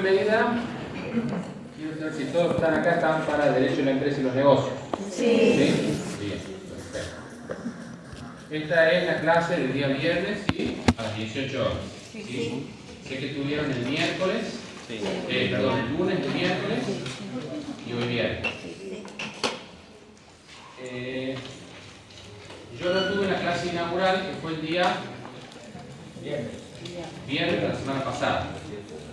primer medida, quiero saber si todos los que están acá están para el derecho de la empresa y los negocios. Sí. ¿Sí? Bien, perfecto. Esta es la clase del día viernes, ¿sí? A las 18 horas. ¿Sí? Sé que tuvieron el miércoles, perdón, el lunes, el miércoles y hoy viernes. Yo no tuve la clase inaugural, que fue el día viernes de la semana pasada.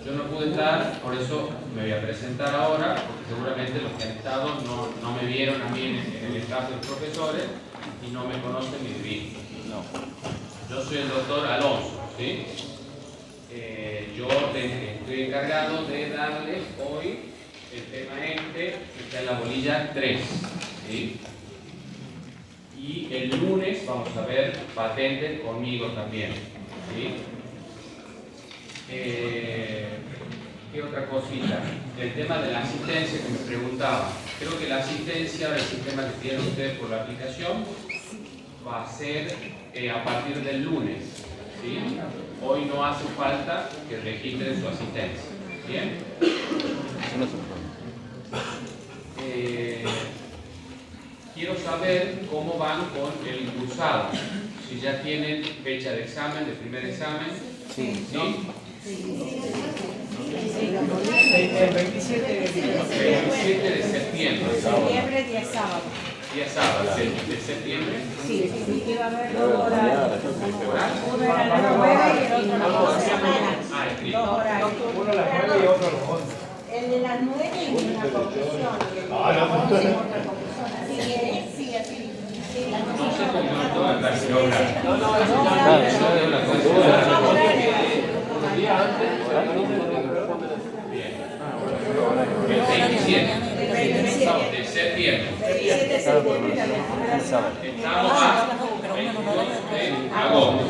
Yo no pude estar, por eso me voy a presentar ahora, porque seguramente los que han estado no me vieron a mí en el caso de los profesores y no me conocen ni de vista. Yo soy el doctor Alonso, ¿sí? Yo estoy encargado de darles hoy el tema que está en la bolilla 3, ¿sí? Y el lunes vamos a ver patentes conmigo también, ¿sí? ¿Qué otra cosita? El tema de la asistencia que me preguntaba. Creo que la asistencia del sistema que tienen ustedes por la aplicación va a ser a partir del lunes, ¿sí? Hoy no hace falta que registren su asistencia. ¿Bien? Quiero saber cómo van con el cursado. Si ya tienen fecha de examen, de primer examen. Sí. ¿Sí? El 27 de septiembre. septiembre, día sábado. Día sábado, de septiembre. Sí, sí, va a haber dos horarios. Uno era a las 9 y el otro a las 11 de la mañana. Ah, escrito. Dos horarios. Uno a las 9 y otro a las 11. El de las 9 es una conclusión. Y el de las 11 es otra conclusión. Así es, sí, así. Sí, la No sé cómo no todo acá se logra. El 27 de septiembre. Estamos a 22 de agosto.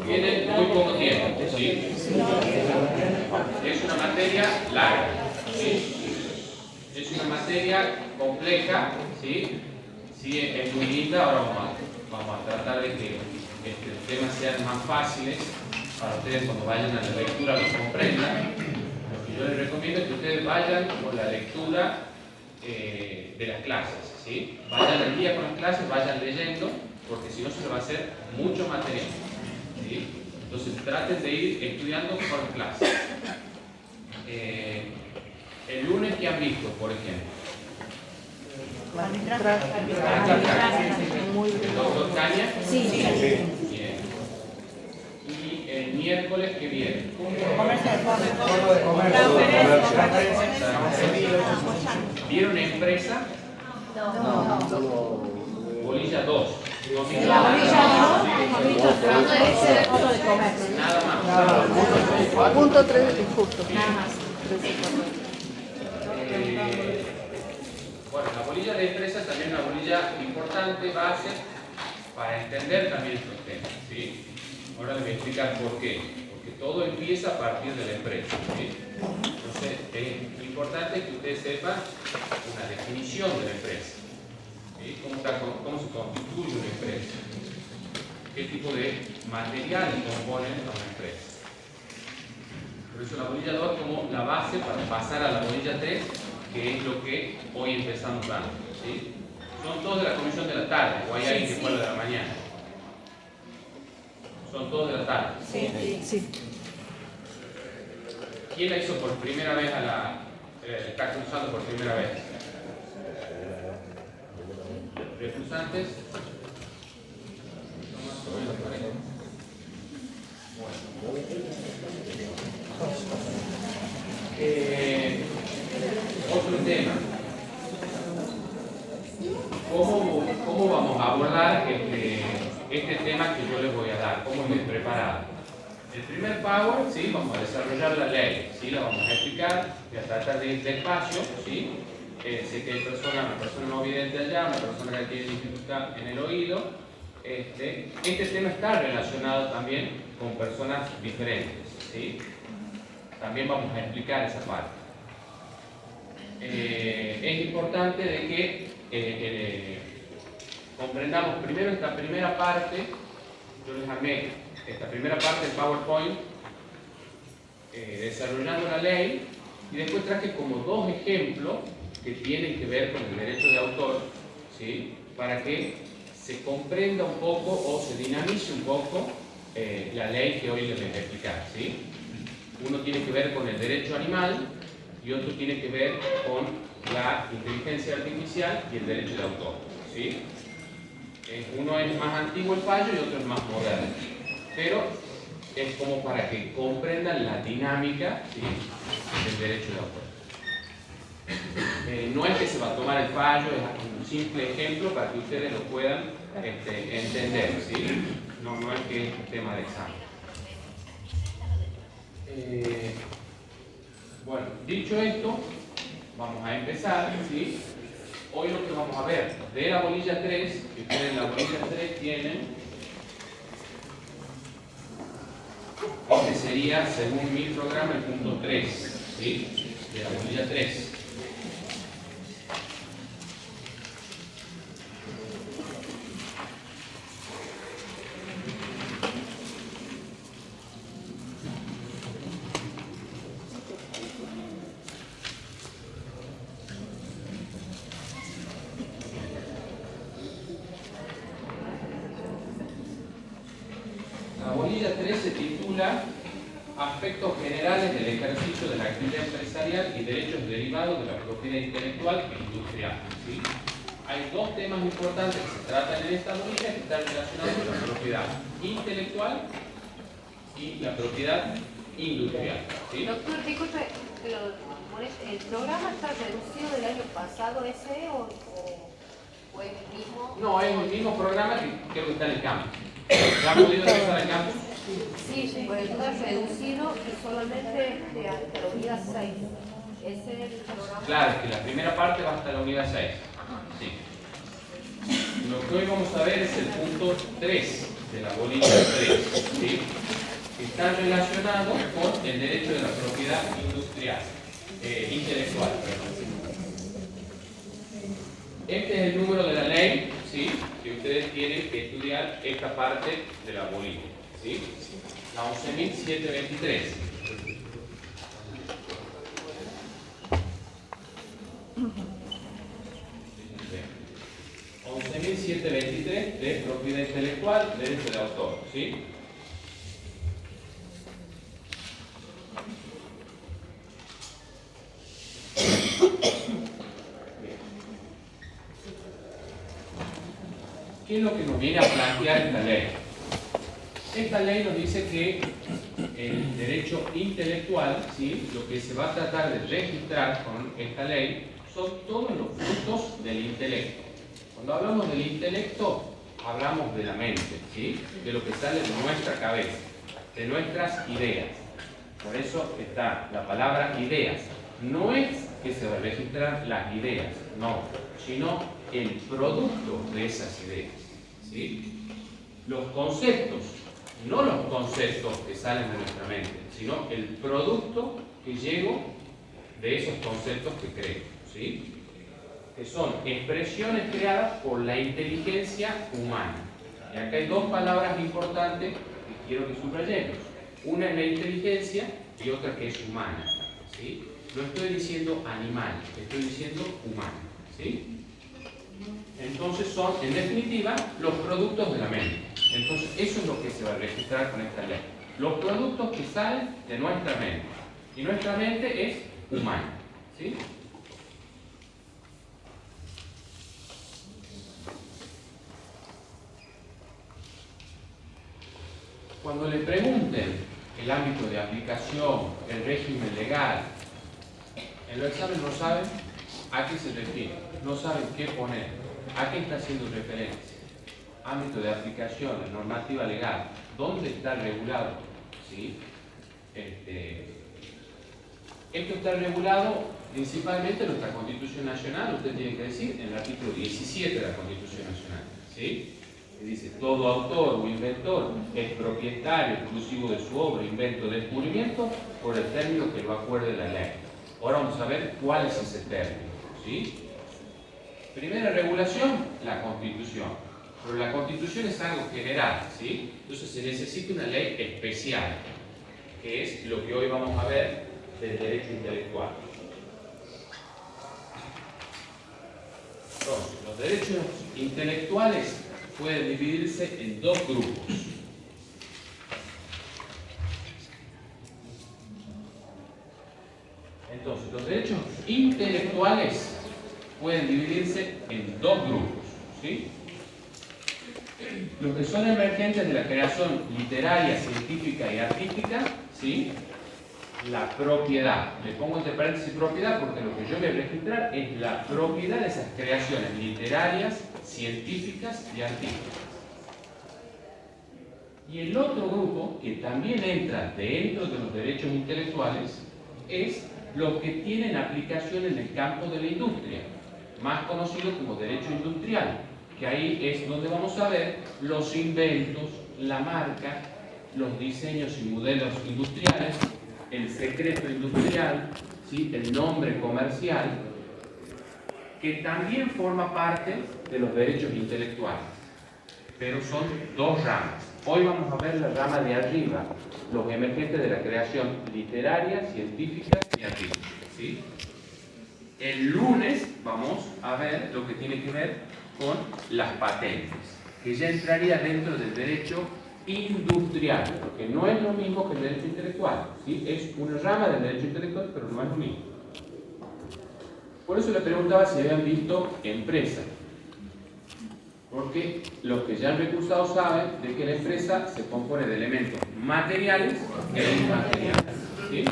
Tienen muy poco tiempo, ¿sí? Es una materia larga, ¿sí? Es una materia compleja, ¿sí? Sí, es muy linda. Ahora vamos a tratar de que los temas sean más fáciles para ustedes cuando vayan a la lectura, lo comprendan. Lo que yo les recomiendo es que ustedes vayan con la lectura de las clases, ¿sí? Vayan al día con las clases, vayan leyendo, porque si no se les va a hacer mucho material, ¿sí? Entonces traten de ir estudiando con las clases. El lunes, ¿qué han visto, por ejemplo? ¿El doctor Caña? Sí. Bien. ¿Y el miércoles qué viene? ¿Vieron empresa? No. Bolilla 2. La bolilla otro de comercio. Nada más. Punto 3, justo. Nada más. Bueno, la bolilla de empresa también es una bolilla importante, base, para entender también estos temas, ¿sí? Ahora les voy a explicar por qué. Porque todo empieza a partir de la empresa, ¿sí? Entonces, es importante que ustedes sepan una definición de la empresa, ¿sí? ¿Cómo se constituye una empresa? ¿Qué tipo de materiales componen a una empresa? Por eso la bolilla 2 es como la base para pasar a la bolilla 3, que es lo que hoy empezamos dando, ¿sí? Son todos de la comisión de la tarde, o hay alguien que fue de la mañana. Son todos de la tarde. Sí. ¿Quién la hizo por primera vez está cursando por primera vez? ¿Recursantes? Otro tema. ¿Cómo vamos a abordar este tema que yo les voy a dar? ¿Cómo me he preparado? El primer power, ¿sí? Vamos a desarrollar la ley, ¿sí? La vamos a explicar, voy a tratar de ir despacio, ¿sí? Sé que hay una persona no vidente allá, una persona que tiene dificultad en el oído. Este tema está relacionado también con personas diferentes, ¿sí? También vamos a explicar esa parte. Es importante de que comprendamos primero esta primera parte. Yo les armé esta primera parte del PowerPoint desarrollando la ley, y después traje como dos ejemplos que tienen que ver con el derecho de autor, ¿sí? Para que se comprenda un poco o se dinamice un poco la ley que hoy les voy a explicar, ¿sí? Uno tiene que ver con el derecho animal y otro tiene que ver con la inteligencia artificial y el derecho de autor, ¿sí? Uno es más antiguo el fallo y otro es más moderno, pero es como para que comprendan la dinámica, ¿sí?, del derecho de autor. No es que se va a tomar el fallo, es un simple ejemplo para que ustedes lo puedan entender, ¿sí? No es que es un tema de examen. Bueno, dicho esto, vamos a empezar, ¿sí? Hoy lo que vamos a ver de la bolilla 3, que ustedes en la bolilla 3 tienen, este sería, según mi programa, el punto 3, ¿sí?, de la bolilla 3. La bolilla 3 se titula Aspectos generales del ejercicio de la actividad empresarial y derechos derivados de la propiedad intelectual e industrial, ¿sí? Hay dos temas importantes que se tratan en esta bolilla que están relacionados con la propiedad intelectual y la propiedad industrial, ¿sí? Doctor, disculpe, ¿el programa está reducido del año pasado ese o es el mismo? No, es el mismo programa que creo que está en el campus. ¿Ya ha podido empezar el campus? Sí, pues está reducido y solamente hasta la unidad 6. Ese es el programa. Claro, es que la primera parte va hasta la unidad 6. Sí. Lo que hoy vamos a ver es el punto 3 de la bolilla 3, ¿sí? Que está relacionado con el derecho de la propiedad industrial, intelectual. Este es el número de la ley, ¿sí?, que ustedes tienen que estudiar esta parte de la bolilla, ¿sí? La 11.723. Bien. 11.723 de propiedad intelectual, derecho de autor, ¿sí? ¿Qué es lo que nos viene a plantear esta ley? Esta ley nos dice que el derecho intelectual, ¿sí?, lo que se va a tratar de registrar con esta ley son todos los frutos del intelecto. Cuando hablamos del intelecto, hablamos de la mente, ¿sí?, de lo que sale de nuestra cabeza, de nuestras ideas. Por eso está la palabra ideas. No es que se va a registrar las ideas, no, sino el producto de esas ideas, ¿sí? Los conceptos, no los conceptos que salen de nuestra mente, sino el producto que llegó de esos conceptos que creo, ¿sí?, que son expresiones creadas por la inteligencia humana. Y acá hay dos palabras importantes que quiero que subrayemos. Una es la inteligencia y otra que es humana, ¿sí? No estoy diciendo animal, estoy diciendo humano, ¿sí? Entonces son, en definitiva, los productos de la mente. Entonces eso es lo que se va a registrar con esta ley. Los productos que salen de nuestra mente. Y nuestra mente es humana, ¿sí? Cuando le pregunten el ámbito de aplicación, el régimen legal, en los exámenes no saben a qué se refiere, no saben qué poner, a qué está haciendo referencia. Ámbito de aplicación, la normativa legal, ¿dónde está regulado? ¿Sí? Esto está regulado principalmente en nuestra Constitución Nacional, usted tiene que decir, en el artículo 17 de la Constitución Nacional, ¿sí?, que dice, todo autor o inventor es propietario exclusivo de su obra, invento, descubrimiento, por el término que lo acuerde la ley. Ahora vamos a ver cuál es ese término, ¿sí? Primera regulación, la Constitución. Pero la Constitución es algo general, ¿sí? Entonces se necesita una ley especial, que es lo que hoy vamos a ver del derecho intelectual. Entonces, los derechos intelectuales pueden dividirse en dos grupos. Entonces, los derechos intelectuales pueden dividirse en dos grupos, ¿sí? Los que son emergentes de la creación literaria, científica y artística, ¿sí? La propiedad. Le pongo entre paréntesis propiedad porque lo que yo voy a registrar es la propiedad de esas creaciones literarias, científicas y artísticas. Y el otro grupo, que también entra dentro de los derechos intelectuales, es los que tienen aplicación en el campo de la industria, más conocido como derecho industrial, que ahí es donde vamos a ver los inventos, la marca, los diseños y modelos industriales, el secreto industrial, ¿sí? El nombre comercial, que también forma parte de los derechos intelectuales, pero son dos ramas. Hoy vamos a ver la rama de arriba, los emergentes de la creación literaria, científica y artística, ¿sí? El lunes vamos a ver lo que tiene que ver con las patentes, que ya entraría dentro del derecho industrial, que no es lo mismo que el derecho intelectual, ¿sí? Es una rama del derecho intelectual, pero no es lo mismo. Por eso le preguntaba si habían visto empresa, porque los que ya han recursado saben de que la empresa se compone de elementos materiales e inmateriales, ¿sí?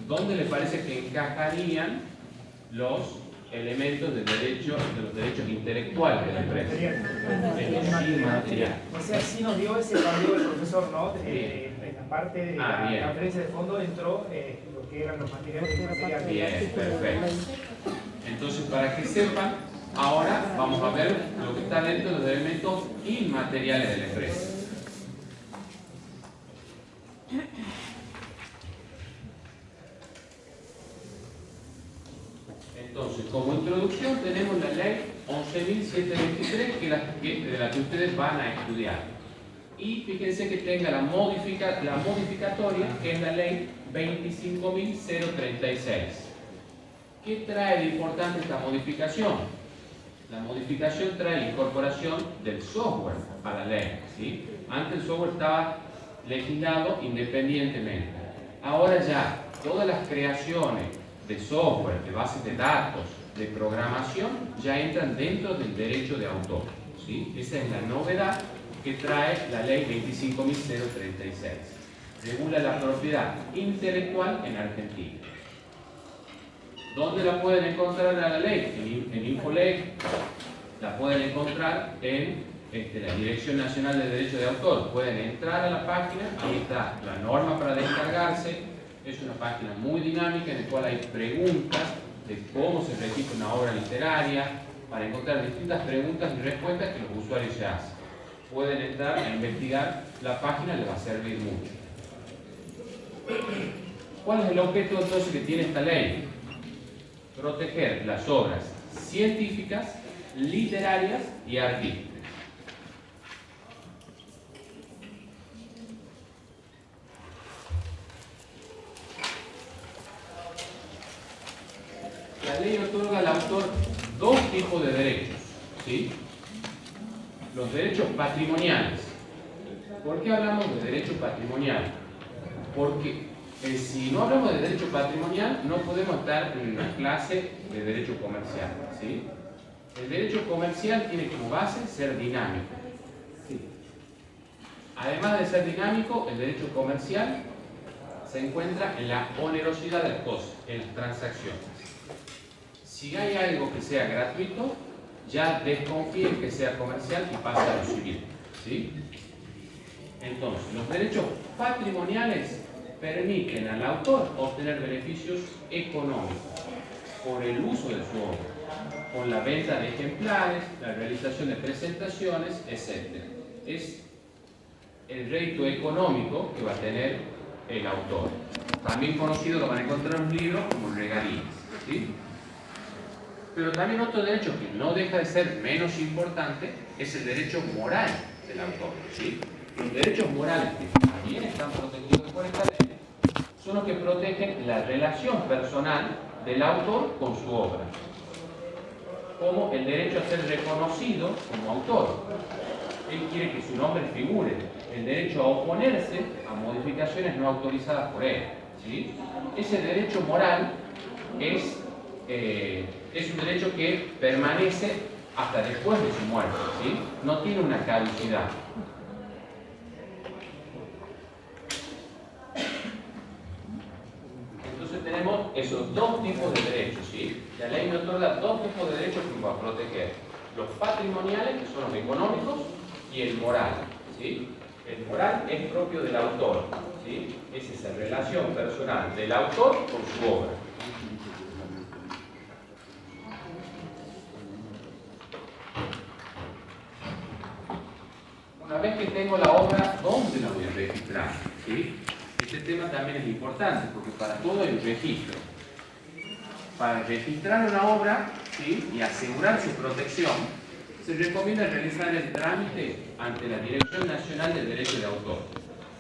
¿Dónde le parece que encajarían los elementos del derecho, de los derechos intelectuales de la empresa? En los inmateriales. O sea, sí nos dio ese cambio el profesor, ¿no? En la parte de la conferencia de fondo entró lo que eran los materiales y inmateriales. Bien, perfecto. Entonces, para que sepan, ahora vamos a ver lo que está dentro de los elementos inmateriales de la empresa. Entonces, como introducción tenemos la ley 11.723, de la que ustedes van a estudiar. Y fíjense que tenga la modificatoria, que es la ley 25.036. ¿Qué trae de importante esta modificación? La modificación trae la incorporación del software a la ley, ¿sí? Antes el software estaba legislado independientemente. Ahora ya todas las creaciones de software, de bases de datos, de programación, ya entran dentro del derecho de autor, ¿sí? Esa es la novedad que trae la ley 25.036. Regula la propiedad intelectual en Argentina. ¿Dónde la pueden encontrar a la ley? En Infolex, la pueden encontrar en la Dirección Nacional de Derecho de Autor. Pueden entrar a la página, ahí está la norma para descargarse. Es una página muy dinámica en la cual hay preguntas de cómo se registra una obra literaria, para encontrar distintas preguntas y respuestas que los usuarios se hacen. Pueden entrar a investigar la página, les va a servir mucho. ¿Cuál es el objeto entonces que tiene esta ley? Proteger las obras científicas, literarias y artísticas. La ley otorga al autor dos tipos de derechos, ¿sí? Los derechos patrimoniales. ¿Por qué hablamos de derecho patrimonial? Porque si no hablamos de derecho patrimonial, no podemos estar en una clase de derecho comercial, ¿sí? El derecho comercial tiene como base ser dinámico, ¿sí? Además de ser dinámico, el derecho comercial se encuentra en la onerosidad del costo, en las transacciones. Si hay algo que sea gratuito, ya desconfíen que sea comercial y pase a lo civil, ¿sí? Entonces, los derechos patrimoniales permiten al autor obtener beneficios económicos por el uso de su obra, por la venta de ejemplares, la realización de presentaciones, etc. Es el rédito económico que va a tener el autor. También conocido, lo van a encontrar en un libro como regalías, ¿sí? Pero también otro derecho que no deja de ser menos importante es el derecho moral del autor, ¿sí? Los derechos morales que también están protegidos por esta ley son los que protegen la relación personal del autor con su obra, como el derecho a ser reconocido como autor. Él quiere que su nombre figure, el derecho a oponerse a modificaciones no autorizadas por él, ¿sí? Ese derecho moral es un derecho que permanece hasta después de su muerte, ¿sí? No tiene una caducidad. Entonces tenemos esos dos tipos de derechos, ¿sí? La ley me otorga dos tipos de derechos que va a proteger: los patrimoniales, que son los económicos, y el moral, ¿sí? El moral es propio del autor, ¿sí? Es esa relación personal del autor con su obra. Una vez que tengo la obra, ¿dónde la voy a registrar? ¿Sí? Este tema también es importante, porque para todo hay un registro. Para registrar una obra, ¿sí?, y asegurar su protección, se recomienda realizar el trámite ante la Dirección Nacional de Derecho de Autor.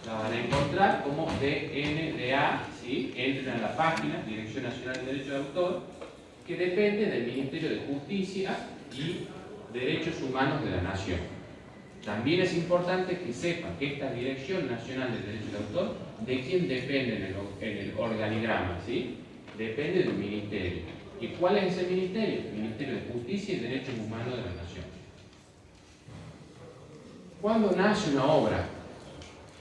La van a encontrar como DNDA, ¿sí? Entran a la página Dirección Nacional de Derecho de Autor, que depende del Ministerio de Justicia y Derechos Humanos de la Nación. También es importante que sepan que esta Dirección Nacional de Derecho de Autor, ¿de quién depende en el organigrama? ¿Sí? Depende del ministerio. ¿Y cuál es ese ministerio? El Ministerio de Justicia y Derechos Humanos de la Nación. ¿Cuándo nace una obra?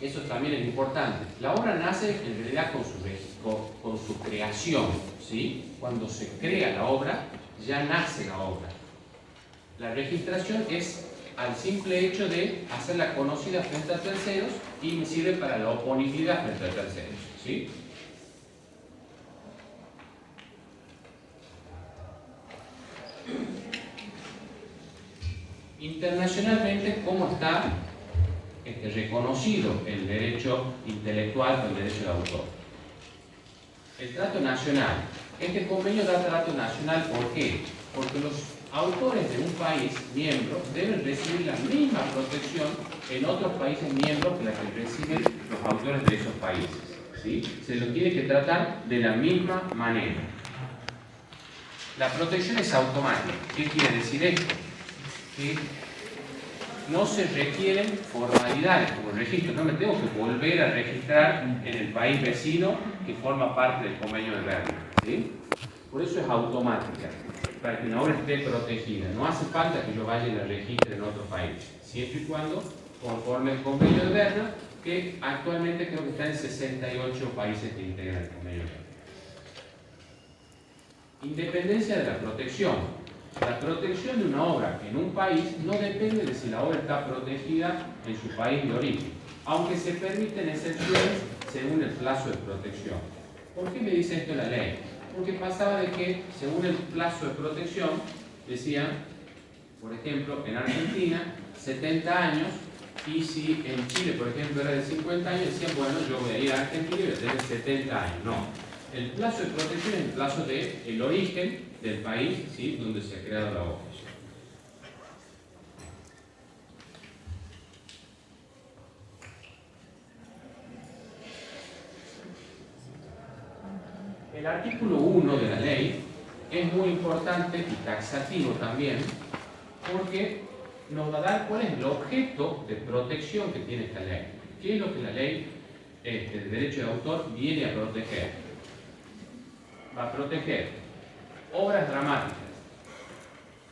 Eso también es importante. La obra nace en realidad con su creación, ¿sí? Cuando se crea la obra, ya nace la obra. La registración es al simple hecho de hacerla conocida frente a terceros y sirve para la oponibilidad frente a terceros, ¿sí? Internacionalmente, ¿cómo está reconocido el derecho intelectual o el derecho de autor? El trato nacional. Este convenio da trato nacional, ¿por qué? Porque los autores de un país miembro deben recibir la misma protección en otros países miembros que la que reciben los autores de esos países, ¿sí? Se los tiene que tratar de la misma manera. La protección es automática. ¿Qué quiere decir esto? Que no se requieren formalidades como el registro. No me tengo que volver a registrar en el país vecino que forma parte del convenio de Berna, ¿sí? Por eso es automática, para que una obra esté protegida. No hace falta que yo vaya y la registre en otro país, siempre y cuando conforme el convenio de Berna, que actualmente creo que está en 68 países que integran el convenio de Berna. Independencia de la protección. La protección de una obra en un país no depende de si la obra está protegida en su país de origen, aunque se permiten excepciones según el plazo de protección. ¿Por qué me dice esto la ley? Porque pasaba de que, según el plazo de protección, decían, por ejemplo, en Argentina, 70 años, y si en Chile, por ejemplo, era de 50 años, decían, bueno, yo voy a ir a Argentina y voy a tener 70 años. No. El plazo de protección es el plazo del origen del país, ¿sí?, donde se ha creado la obra. El artículo 1 de la ley es muy importante y taxativo también, porque nos va a dar cuál es el objeto de protección que tiene esta ley. ¿Qué es lo que la ley de derecho de autor viene a proteger? Va a proteger obras dramáticas,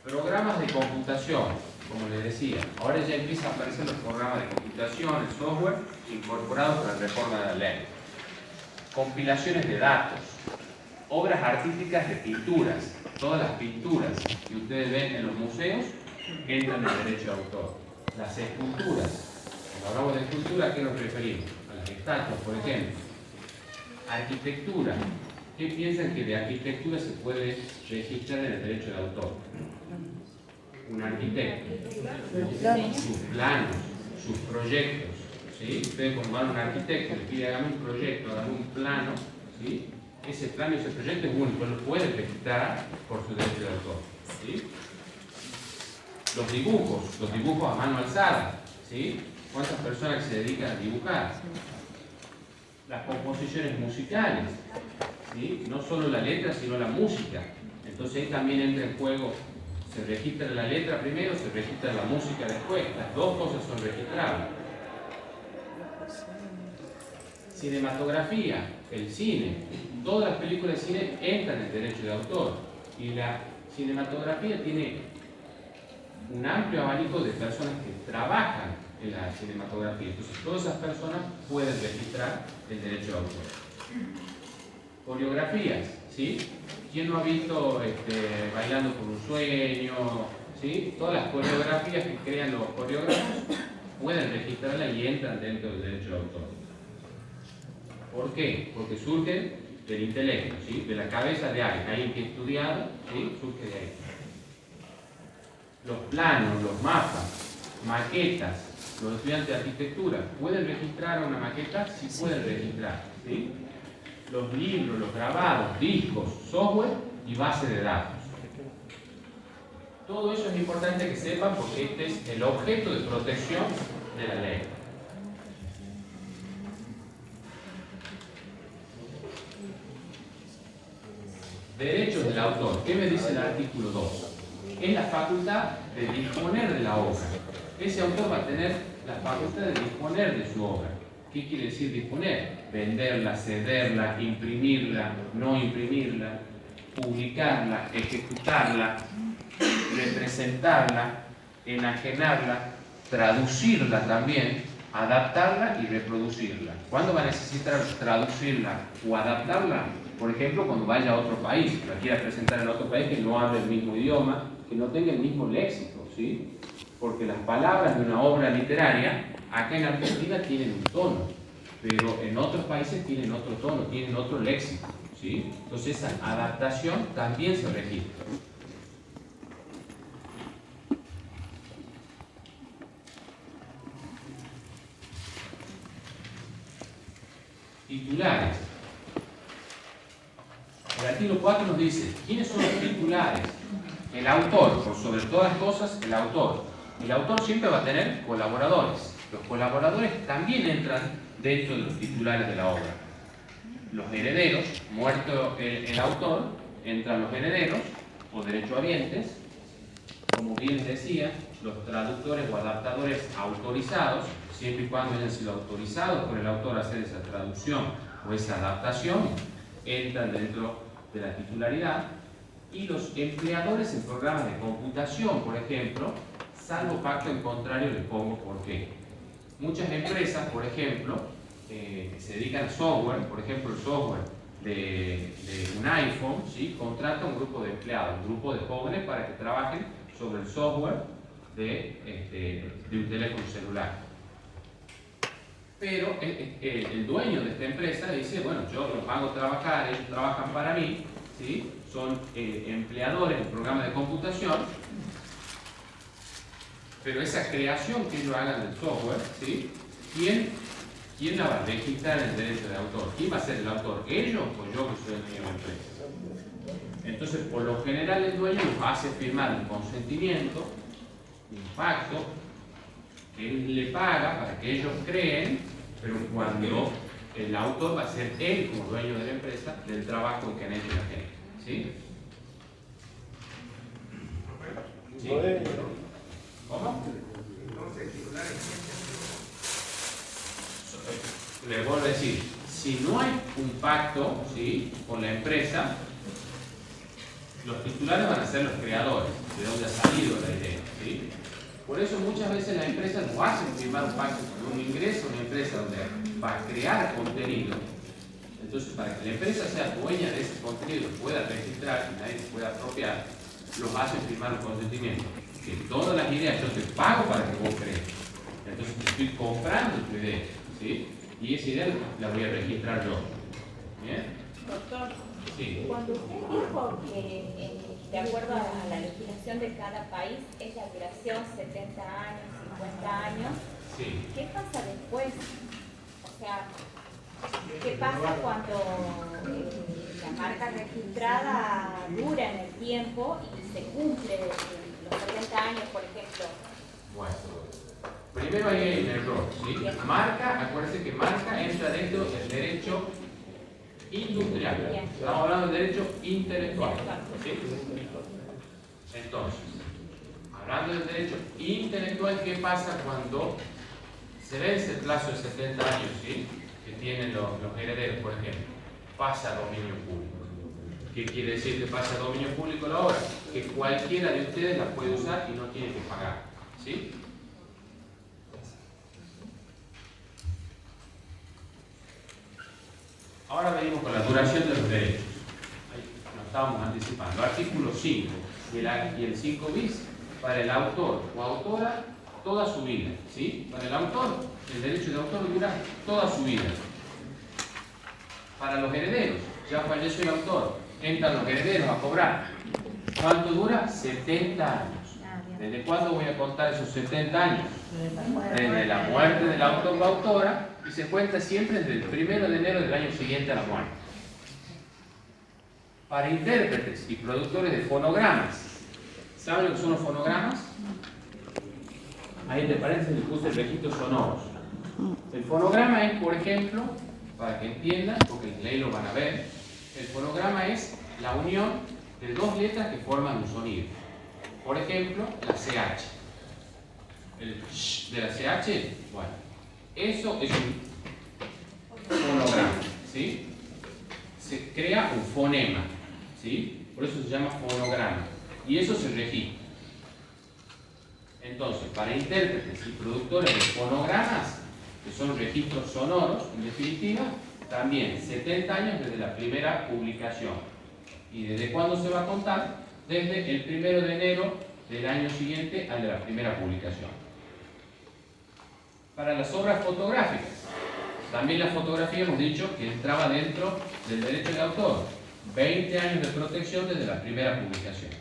programas de computación, como les decía. Ahora ya empiezan a aparecer los programas de computación, el software, incorporados por la reforma de la ley. Compilaciones de datos, obras artísticas de pinturas. Todas las pinturas que ustedes ven en los museos entran en el derecho de autor. Las esculturas. Cuando hablamos de escultura, ¿a qué nos referimos? A las estatuas, por ejemplo. Arquitectura. ¿Qué piensan que de arquitectura se puede registrar en el derecho de autor? Un arquitecto. Sus planos, sus proyectos. ¿Sí? Ustedes cuando van a un arquitecto le pide hágame un proyecto, hágame un plano, ¿sí? Ese plano y ese proyecto es único, lo puede registrar por su derecho de autor, ¿sí? Los dibujos a mano alzada, ¿sí? ¿Cuántas personas se dedican a dibujar? las composiciones musicales, ¿sí? No solo la letra, sino la música. Entonces ahí también entra en juego, se registra la letra primero, se registra la música después. Las dos cosas son registrables. Cinematografía, el cine. Todas las películas de cine entran en derecho de autor. Y la cinematografía tiene un amplio abanico de personas que trabajan en la cinematografía. Entonces todas esas personas pueden registrar el derecho de autor. Coreografías, ¿sí? ¿Quién no ha visto Bailando por un sueño? ¿Sí? Todas las coreografías que crean los coreógrafos pueden registrarlas y entran dentro del derecho de autor. ¿Por qué? Porque surgen del intelecto, ¿sí? De la cabeza de alguien que ha estudiado, ¿sí? Surge de ahí. Los planos, los mapas, maquetas, los estudiantes de arquitectura, ¿pueden registrar una maqueta? Sí pueden registrar, ¿sí? Los libros, los grabados, discos, software y base de datos. Todo eso es importante que sepan porque este es el objeto de protección de la ley. Derechos del autor. ¿Qué me dice el artículo 2? Es la facultad de disponer de la obra. Ese autor va a tener la facultad de disponer de su obra. ¿Qué quiere decir disponer? Venderla, cederla, imprimirla, no imprimirla, publicarla, ejecutarla, representarla, enajenarla, traducirla también, adaptarla y reproducirla. ¿Cuándo va a necesitar traducirla o adaptarla? Por ejemplo, cuando vaya a otro país, la quiera presentar en otro país que no hable el mismo idioma, que no tenga el mismo léxico, ¿sí? Porque las palabras de una obra literaria, acá en Argentina tienen un tono, pero en otros países tienen otro tono, tienen otro léxico, ¿sí? Entonces esa adaptación también se registra. Titulares. El artículo 4 nos dice, ¿quiénes son los titulares? El autor, por sobre todas las cosas, el autor. El autor siempre va a tener colaboradores. Los colaboradores también entran dentro de los titulares de la obra. Los herederos, muerto el autor, entran los herederos o derechohabientes. Como bien decía, los traductores o adaptadores autorizados, siempre y cuando hayan sido autorizados por el autor a hacer esa traducción o esa adaptación, entran dentro de la titularidad. Y los empleadores en programas de computación, por ejemplo, salvo pacto en contrario, les pongo por qué. Muchas empresas, por ejemplo, que se dedican a software, por ejemplo el software de un iPhone, ¿sí? Contrata un grupo de empleados, un grupo de jóvenes para que trabajen sobre el software de un teléfono celular. Pero el dueño de esta empresa dice, bueno, yo los hago trabajar, ellos trabajan para mí, ¿sí? Son empleadores en programas de computación, pero esa creación que ellos hagan del software, ¿sí? ¿Quién la va a registrar en el derecho de autor? ¿Quién va a ser el autor? ¿Ellos o yo que soy el dueño de la empresa? Entonces, por lo general el dueño nos hace firmar un consentimiento, un pacto, que él le paga para que ellos creen, pero cuando el autor va a ser él como dueño de la empresa del trabajo que han hecho la gente. ¿Sí? ¿Sí? ¿Cómo? Les vuelvo a decir, si no hay un pacto, ¿sí?, con la empresa, los titulares van a ser los creadores, de donde ha salido la idea, ¿sí? Por eso muchas veces las empresas no hacen firmar un pacto con un ingreso a una empresa donde va a crear contenido. Entonces, para que la empresa sea dueña de ese contenido, pueda registrar y nadie se pueda apropiar, los hacen firmar un consentimiento. Que todas las ideas yo te pago para que vos crees. Entonces te estoy comprando tu idea, ¿sí? Y esa idea la voy a registrar yo. ¿Bien? Doctor, Sí. cuando usted dijo que de acuerdo a la legislación de cada país es la duración 70 años, 50 años, Sí. ¿qué pasa después? O sea, ¿qué pasa cuando la marca registrada dura en el tiempo y se cumple los 70 años, por ejemplo? Bueno, Primero ahí hay un error, ¿sí? Marca, acuérdense que marca entra dentro del derecho industrial. Estamos hablando del derecho intelectual, ¿sí? Entonces, hablando del derecho intelectual, ¿qué pasa cuando se vence el plazo de 70 años, ¿sí? Que tienen los herederos, por ejemplo? Pasa a dominio público. ¿Qué quiere decir que pasa a dominio público la obra? Que cualquiera de ustedes la puede usar y no tiene que pagar, ¿sí? Ahora venimos con la duración de los derechos. Ahí nos estábamos anticipando. Artículo 5 y el 5 bis, para el autor o autora, toda su vida, ¿sí? Para el autor, el derecho de autor dura toda su vida. Para los herederos, ya falleció el autor, entran los herederos a cobrar. ¿Cuánto dura? 70 años. ¿Desde cuándo voy a contar esos 70 años? Desde la muerte del autor o autora, y se cuenta siempre desde el 1 de enero del año siguiente a la muerte. Para intérpretes y productores de fonogramas, ¿saben lo que son los fonogramas? Ahí entre paréntesis les puse registros sonoros. El fonograma es, por ejemplo, para que entiendan, porque en ley lo van a ver, el fonograma es la unión de dos letras que forman un sonido. Por ejemplo, la CH. El sh de la CH, bueno, eso es un fonograma, ¿sí? Se crea un fonema, ¿sí? Por eso se llama fonograma. Y eso se registra. Entonces, para intérpretes y productores de fonogramas, que son registros sonoros, en definitiva, también 70 años desde la primera publicación. ¿Y desde cuándo se va a contar? Desde el 1 de enero del año siguiente al de la primera publicación. Para las obras fotográficas, también la fotografía hemos dicho que entraba dentro del derecho de autor. 20 años de protección desde la primera publicación.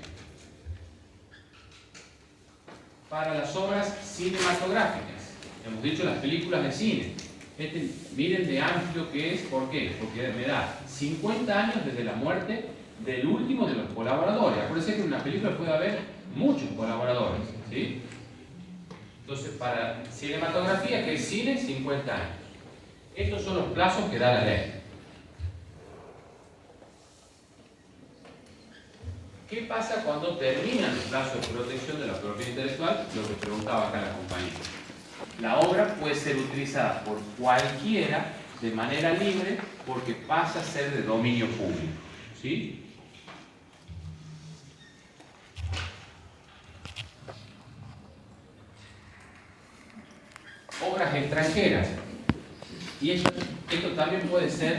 Para las obras cinematográficas, hemos dicho las películas de cine. Miren de amplio que es, ¿por qué? Porque me da 50 años desde la muerte del último de los colaboradores. Acuérdense que en una película puede haber muchos colaboradores, ¿sí? Entonces, para cinematografía, que es cine, 50 años. Estos son los plazos que da la ley. ¿Qué pasa cuando terminan los plazos de protección de la propiedad intelectual? Lo que preguntaba acá la compañera. La obra puede ser utilizada por cualquiera de manera libre porque pasa a ser de dominio público, ¿sí? Obras extranjeras. Y esto también puede ser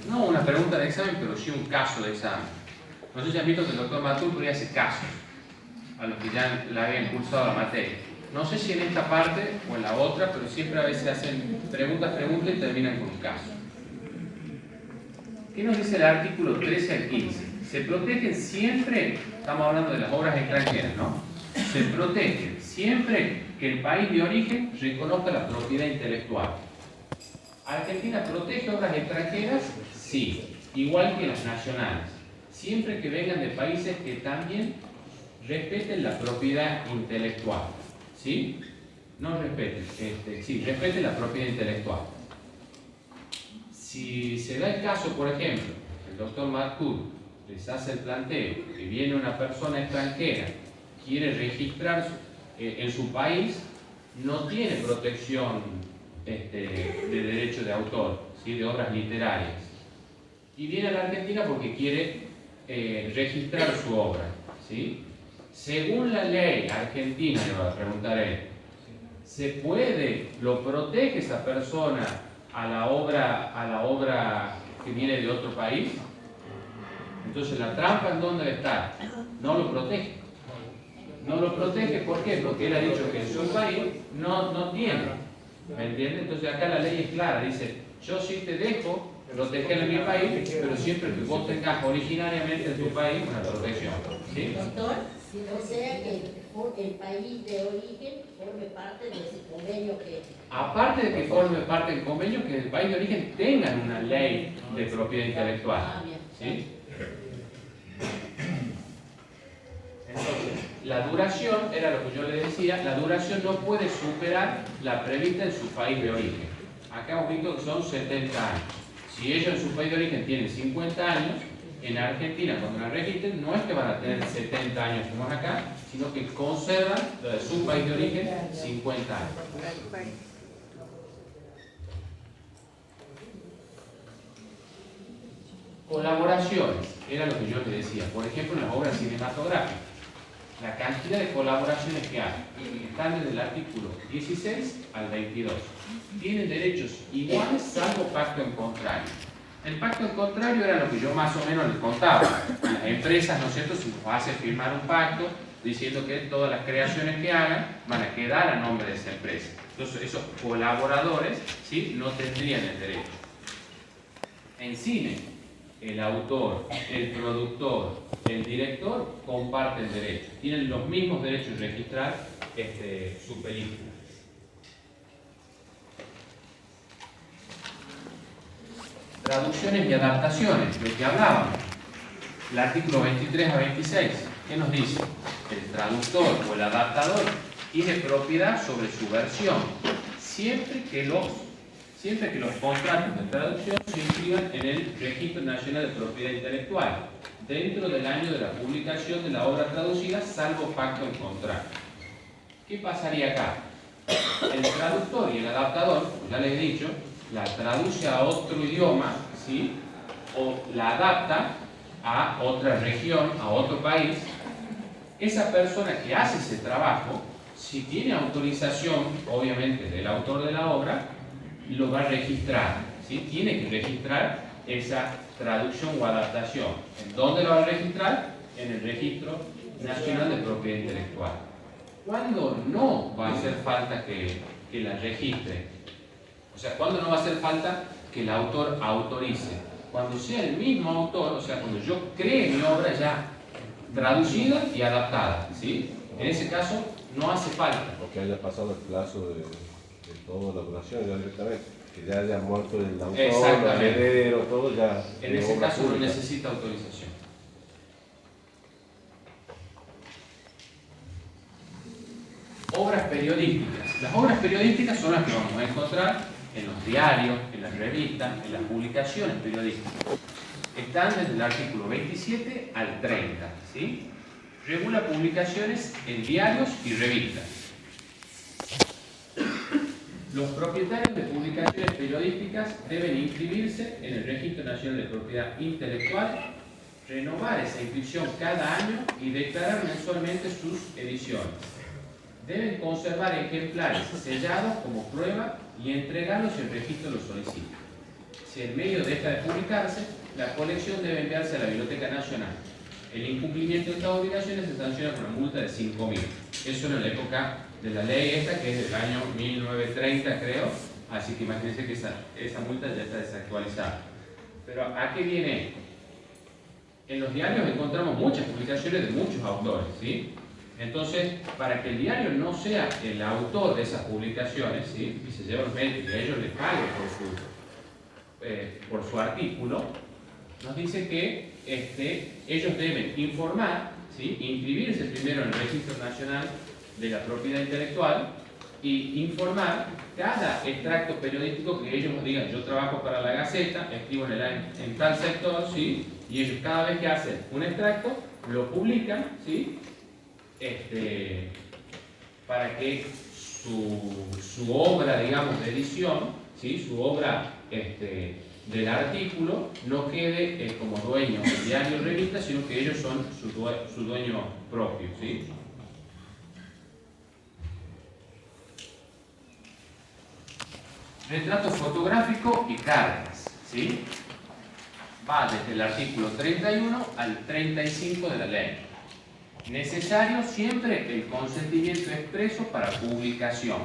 no una pregunta de examen, pero sí un caso de examen. No sé si han visto que el doctor Maturpuri hace casos a los que ya le habían cursado la materia. No sé si en esta parte o en la otra, pero siempre a veces hacen preguntas y terminan con un caso. ¿Qué nos dice el artículo 13 al 15? Se protegen siempre, estamos hablando de las obras extranjeras, ¿no? Se protegen siempre que el país de origen reconozca la propiedad intelectual. ¿Argentina protege obras extranjeras? Sí, igual que las nacionales. Siempre que vengan de países que también respeten la propiedad intelectual. ¿Sí? No respeten, sí, respeten la propiedad intelectual. Si se da el caso, por ejemplo, el doctor Matur les hace el planteo que viene una persona extranjera, quiere registrar en su país, no tiene protección de derecho de autor, ¿sí? De obras literarias. Y viene a la Argentina porque quiere registrar su obra, ¿sí? Según la ley argentina, le voy a preguntar a él, ¿lo protege esa persona a la obra que viene de otro país? Entonces, ¿la trampa en dónde está? No lo protege. No lo protege, ¿por qué? Porque él ha dicho que en su país no tiene. ¿Me entiendes? Entonces, acá la ley es clara. Dice, yo sí te dejo proteger en mi país, pero siempre que vos tengas originariamente en tu país una protección. ¿Sí? Doctor, o sea que el país de origen forme parte de ese convenio que... Aparte de que forme parte del convenio, que el país de origen tengan una ley de propiedad intelectual. ¿Sí? Entonces, La duración, era lo que yo le decía, la duración no puede superar la prevista en su país de origen. Acá hemos visto que son 70 años. Si ellos en su país de origen tienen 50 años, en Argentina cuando la registren no es que van a tener 70 años como es acá, sino que conservan lo de su país de origen 50 años. Colaboraciones, era lo que yo les decía, por ejemplo en las obras cinematográficas. La cantidad de colaboraciones que hay están desde el artículo 16 al 22. Tienen derechos iguales salvo pacto en contrario. El pacto en contrario era lo que yo más o menos les contaba. Las empresas, ¿no es cierto?, se nos hace firmar un pacto diciendo que todas las creaciones que hagan van a quedar a nombre de esa empresa. Entonces esos colaboradores, ¿sí?, no tendrían el derecho. En cine, el autor, el productor, el director comparten derechos. Tienen los mismos derechos de registrar su película. Traducciones y adaptaciones, lo que hablábamos. El artículo 23 a 26, ¿qué nos dice? El traductor o el adaptador tiene propiedad sobre su versión, siempre que los contratos de traducción se inscriban en el Registro Nacional de Propiedad Intelectual, dentro del año de la publicación de la obra traducida, salvo pacto en contrario. ¿Qué pasaría acá? El traductor y el adaptador, como ya les he dicho, la traduce a otro idioma, ¿sí?, o la adapta a otra región, a otro país. Esa persona que hace ese trabajo, si tiene autorización, obviamente, del autor de la obra, lo va a registrar, ¿sí? Tiene que registrar esa traducción o adaptación. ¿En dónde lo va a registrar? En el Registro Nacional de Propiedad Intelectual. ¿Cuándo no va a hacer falta que la registre? O sea, ¿cuándo no va a hacer falta que el autor autorice? Cuando sea el mismo autor, o sea, cuando yo cree mi obra ya traducida y adaptada, ¿sí? En ese caso, no hace falta. O que haya pasado el plazo de toda la duración ya directamente, que ya haya muerto el autor, el heredero, todo ya. En ese caso no necesita autorización. Obras periodísticas. Las obras periodísticas son las que vamos a encontrar en los diarios, en las revistas, en las publicaciones periodísticas. Están desde el artículo 27 al 30, ¿sí? Regula publicaciones en diarios y revistas. Los propietarios de publicaciones periodísticas deben inscribirse en el Registro Nacional de Propiedad Intelectual, renovar esa inscripción cada año y declarar mensualmente sus ediciones. Deben conservar ejemplares sellados como prueba y entregarlos si el registro lo solicita. Si el medio deja de publicarse, la colección debe enviarse a la Biblioteca Nacional. El incumplimiento de estas obligaciones se sanciona con una multa de 5.000. Eso en la época de la ley esta, que es del año 1930, creo. Así que imagínense que esa multa ya está desactualizada. Pero ¿a qué viene esto? En los diarios encontramos muchas publicaciones de muchos autores, ¿sí? Entonces, para que el diario no sea el autor de esas publicaciones, ¿sí?, y se lleve los méritos y a ellos les pague por su artículo, nos dice que ellos deben informar, ¿sí?, inscribirse primero en el Registro Nacional de la Propiedad Intelectual y informar cada extracto periodístico que ellos digan: yo trabajo para la Gaceta, escribo en tal sector, ¿sí?, y ellos cada vez que hacen un extracto lo publican, ¿sí?, para que su obra, digamos, de edición, ¿sí?, su obra del artículo no quede como dueño del diario o revista, sino que ellos son su dueño propio, ¿sí? Retrato fotográfico y cartas, ¿sí? Va desde el artículo 31 al 35 de la ley. Necesario siempre el consentimiento expreso para publicación.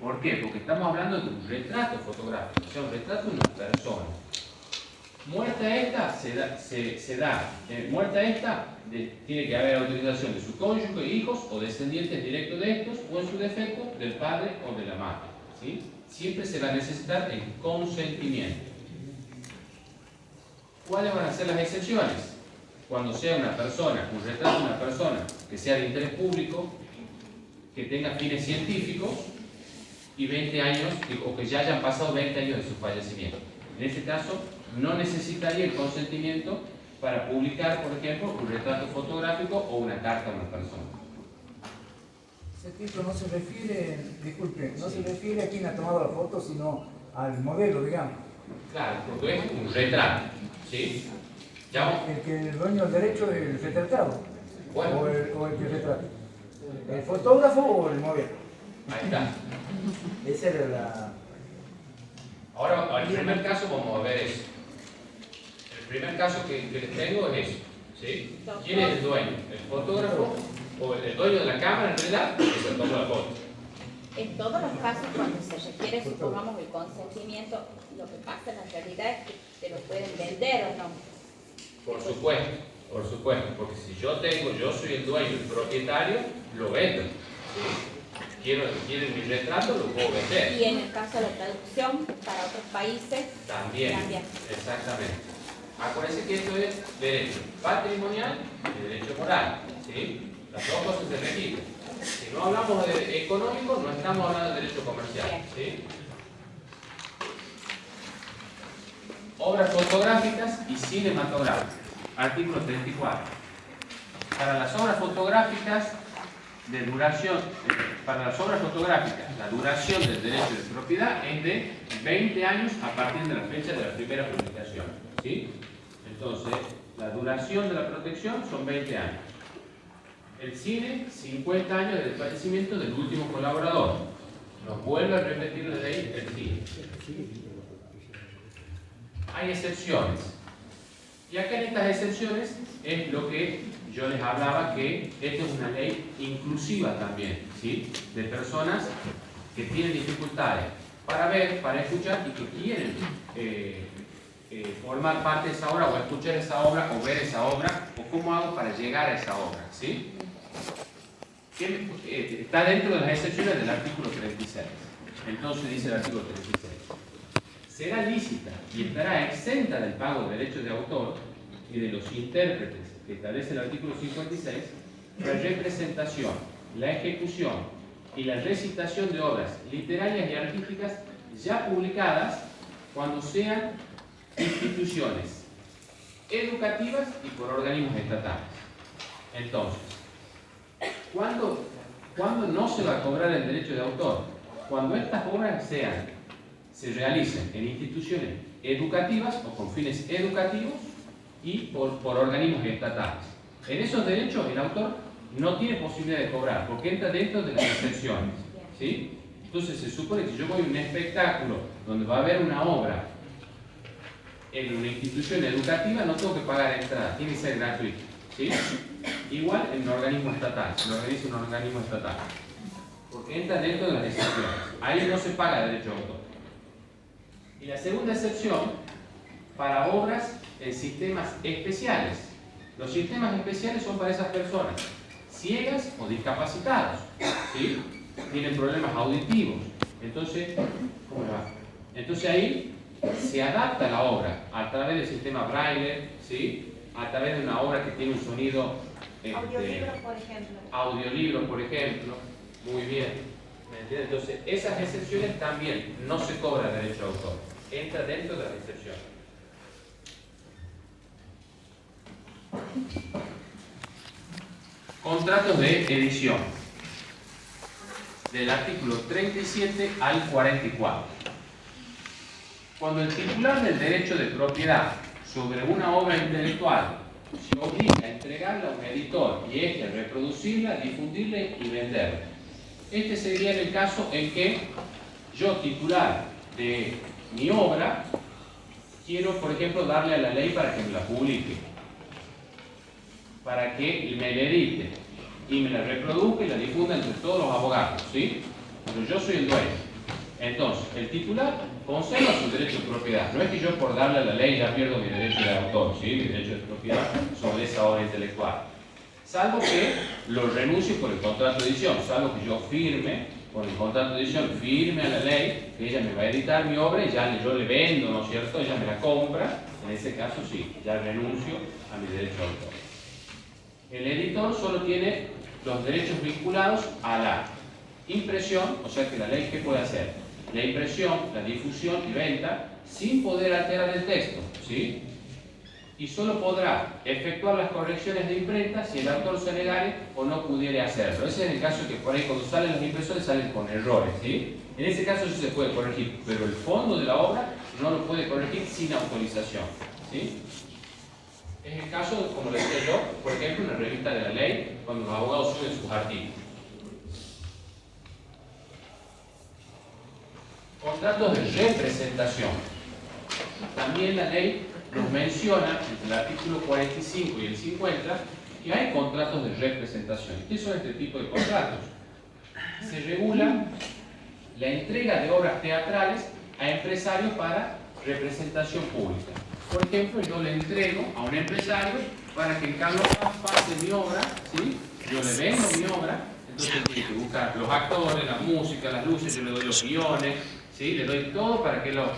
¿Por qué? Porque estamos hablando de un retrato fotográfico, o sea, un retrato de una persona. Muerta esta, muerta esta, tiene que haber autorización de su cónyuge, hijos o descendientes directos de estos, o en su defecto, del padre o de la madre, ¿sí? Siempre se va a necesitar el consentimiento. ¿Cuáles van a ser las excepciones? cuando sea una persona, un retrato de una persona que sea de interés público, que tenga fines científicos y 20 años, o que ya hayan pasado 20 años de su fallecimiento. En este caso, no necesitaría el consentimiento para publicar, por ejemplo, un retrato fotográfico o una carta a una persona. Ese título no se refiere, disculpe, no se refiere a quien ha tomado la foto, sino al modelo, digamos. Claro, porque es un retrato, ¿sí? ¿Ya? El que es dueño del derecho del retratado, Bueno. o el que retrata. ¿El fotógrafo o el modelo? Ahí está. Esa era la... Ahora, el primer caso vamos a ver eso. El primer caso que les tengo es eso, ¿sí? ¿Quién es el dueño? ¿El fotógrafo o el dueño de la cámara en realidad? Que se toma la foto. En todos los casos, cuando se requiere, supongamos, el consentimiento, lo que pasa en la realidad es que te lo pueden vender o no. Por supuesto, porque si yo soy el dueño, el propietario, lo vendo, ¿sí? Quieren mi retrato, lo puedo vender. Y en el caso de la traducción para otros países, También. Exactamente. Acuérdense que esto es derecho patrimonial y derecho moral, ¿sí? Las dos cosas se registran. Si no hablamos de económico, no estamos hablando de derecho comercial, ¿sí? Obras fotográficas y cinematográficas. Artículo 34. Para las obras fotográficas de duración, para las obras fotográficas, la duración del derecho de propiedad es de 20 años a partir de la fecha de la primera publicación, ¿sí? Entonces, la duración de la protección son 20 años. El cine, 50 años del fallecimiento del último colaborador. Nos vuelve a repetir la ley el cine. Hay excepciones. Y acá en estas excepciones es lo que yo les hablaba, que esta es una ley inclusiva también, ¿sí? De personas que tienen dificultades para ver, para escuchar y que quieren formar parte de esa obra, o escuchar esa obra, o ver esa obra, o cómo hago para llegar a esa obra, ¿sí? Está dentro de las excepciones del artículo 36. Entonces dice el artículo 36. Será lícita y estará exenta del pago de derechos de autor y de los intérpretes que establece el artículo 56, la representación, la ejecución y la recitación de obras literarias y artísticas ya publicadas cuando sean instituciones educativas y por organismos estatales. Entonces, ¿cuándo no se va a cobrar el derecho de autor? Cuando estas obras se realicen en instituciones educativas o con fines educativos y por organismos estatales. En esos derechos el autor no tiene posibilidad de cobrar porque entra dentro de las excepciones, ¿sí? Entonces se supone que yo voy a un espectáculo donde va a haber una obra en una institución educativa, no tengo que pagar entrada, tiene que ser gratuito, ¿sí? Igual en un organismo estatal, se lo organiza un organismo estatal, porque entra dentro de las excepciones. Ahí no se paga derecho de autor. Y la segunda excepción, para obras en sistemas especiales. Los sistemas especiales son para esas personas ciegas o discapacitados, ¿sí? Tienen problemas auditivos. Entonces, ¿cómo le va? Entonces ahí se adapta la obra a través del sistema Braille, ¿sí? A través de una obra que tiene un sonido... Audiolibros, por ejemplo. Audiolibros, por ejemplo. Muy bien. ¿Me entiendes? Entonces, esas excepciones también no se cobra derecho de autor. Entra dentro de las excepciones. Contratos de edición. Del artículo 37 al 44. Cuando el titular del derecho de propiedad sobre una obra intelectual se obliga a entregarla a un editor y este a reproducirla, difundirla y venderla. Este sería el caso en que yo, titular de mi obra, quiero, por ejemplo, darle a la ley para que me la publique, para que me la edite y me la reproduzca y la difunda entre todos los abogados, ¿sí? Pero yo soy el dueño. Entonces, el titular conserva su derecho de propiedad. No es que yo por darle a la ley ya pierdo mi derecho de autor, ¿sí? Mi derecho de propiedad sobre esa obra intelectual. Salvo que lo renuncie por el contrato de edición, salvo que yo firme con el contrato de edición firme a la ley, que ella me va a editar mi obra y ya yo le vendo, ¿no es cierto? Ella me la compra, en ese caso sí, ya renuncio a mi derecho de autor. El editor solo tiene los derechos vinculados a la impresión, o sea que la ley, ¿qué puede hacer? La impresión, la difusión y venta sin poder alterar el texto, ¿sí? Y solo podrá efectuar las correcciones de imprenta si el autor se negare o no pudiere hacerlo. Ese es el caso que por ahí cuando salen las impresiones salen con errores, ¿sí? En ese caso sí se puede corregir, pero el fondo de la obra no lo puede corregir sin autorización, ¿sí? Es el caso, como les decía yo, por ejemplo, en la revista de la ley, cuando los abogados suben sus artículos. Contratos de representación. También la ley nos menciona, entre el artículo 45 y el 50, que hay contratos de representación. ¿Qué son este tipo de contratos? Se regula la entrega de obras teatrales a empresarios para representación pública. Por ejemplo, yo le entrego a un empresario para que en Carlos Paz pase mi obra, ¿sí? Yo le vendo mi obra, entonces tiene que buscar los actores, la música, las luces, yo le doy los guiones, ¿sí? Le doy todo para que los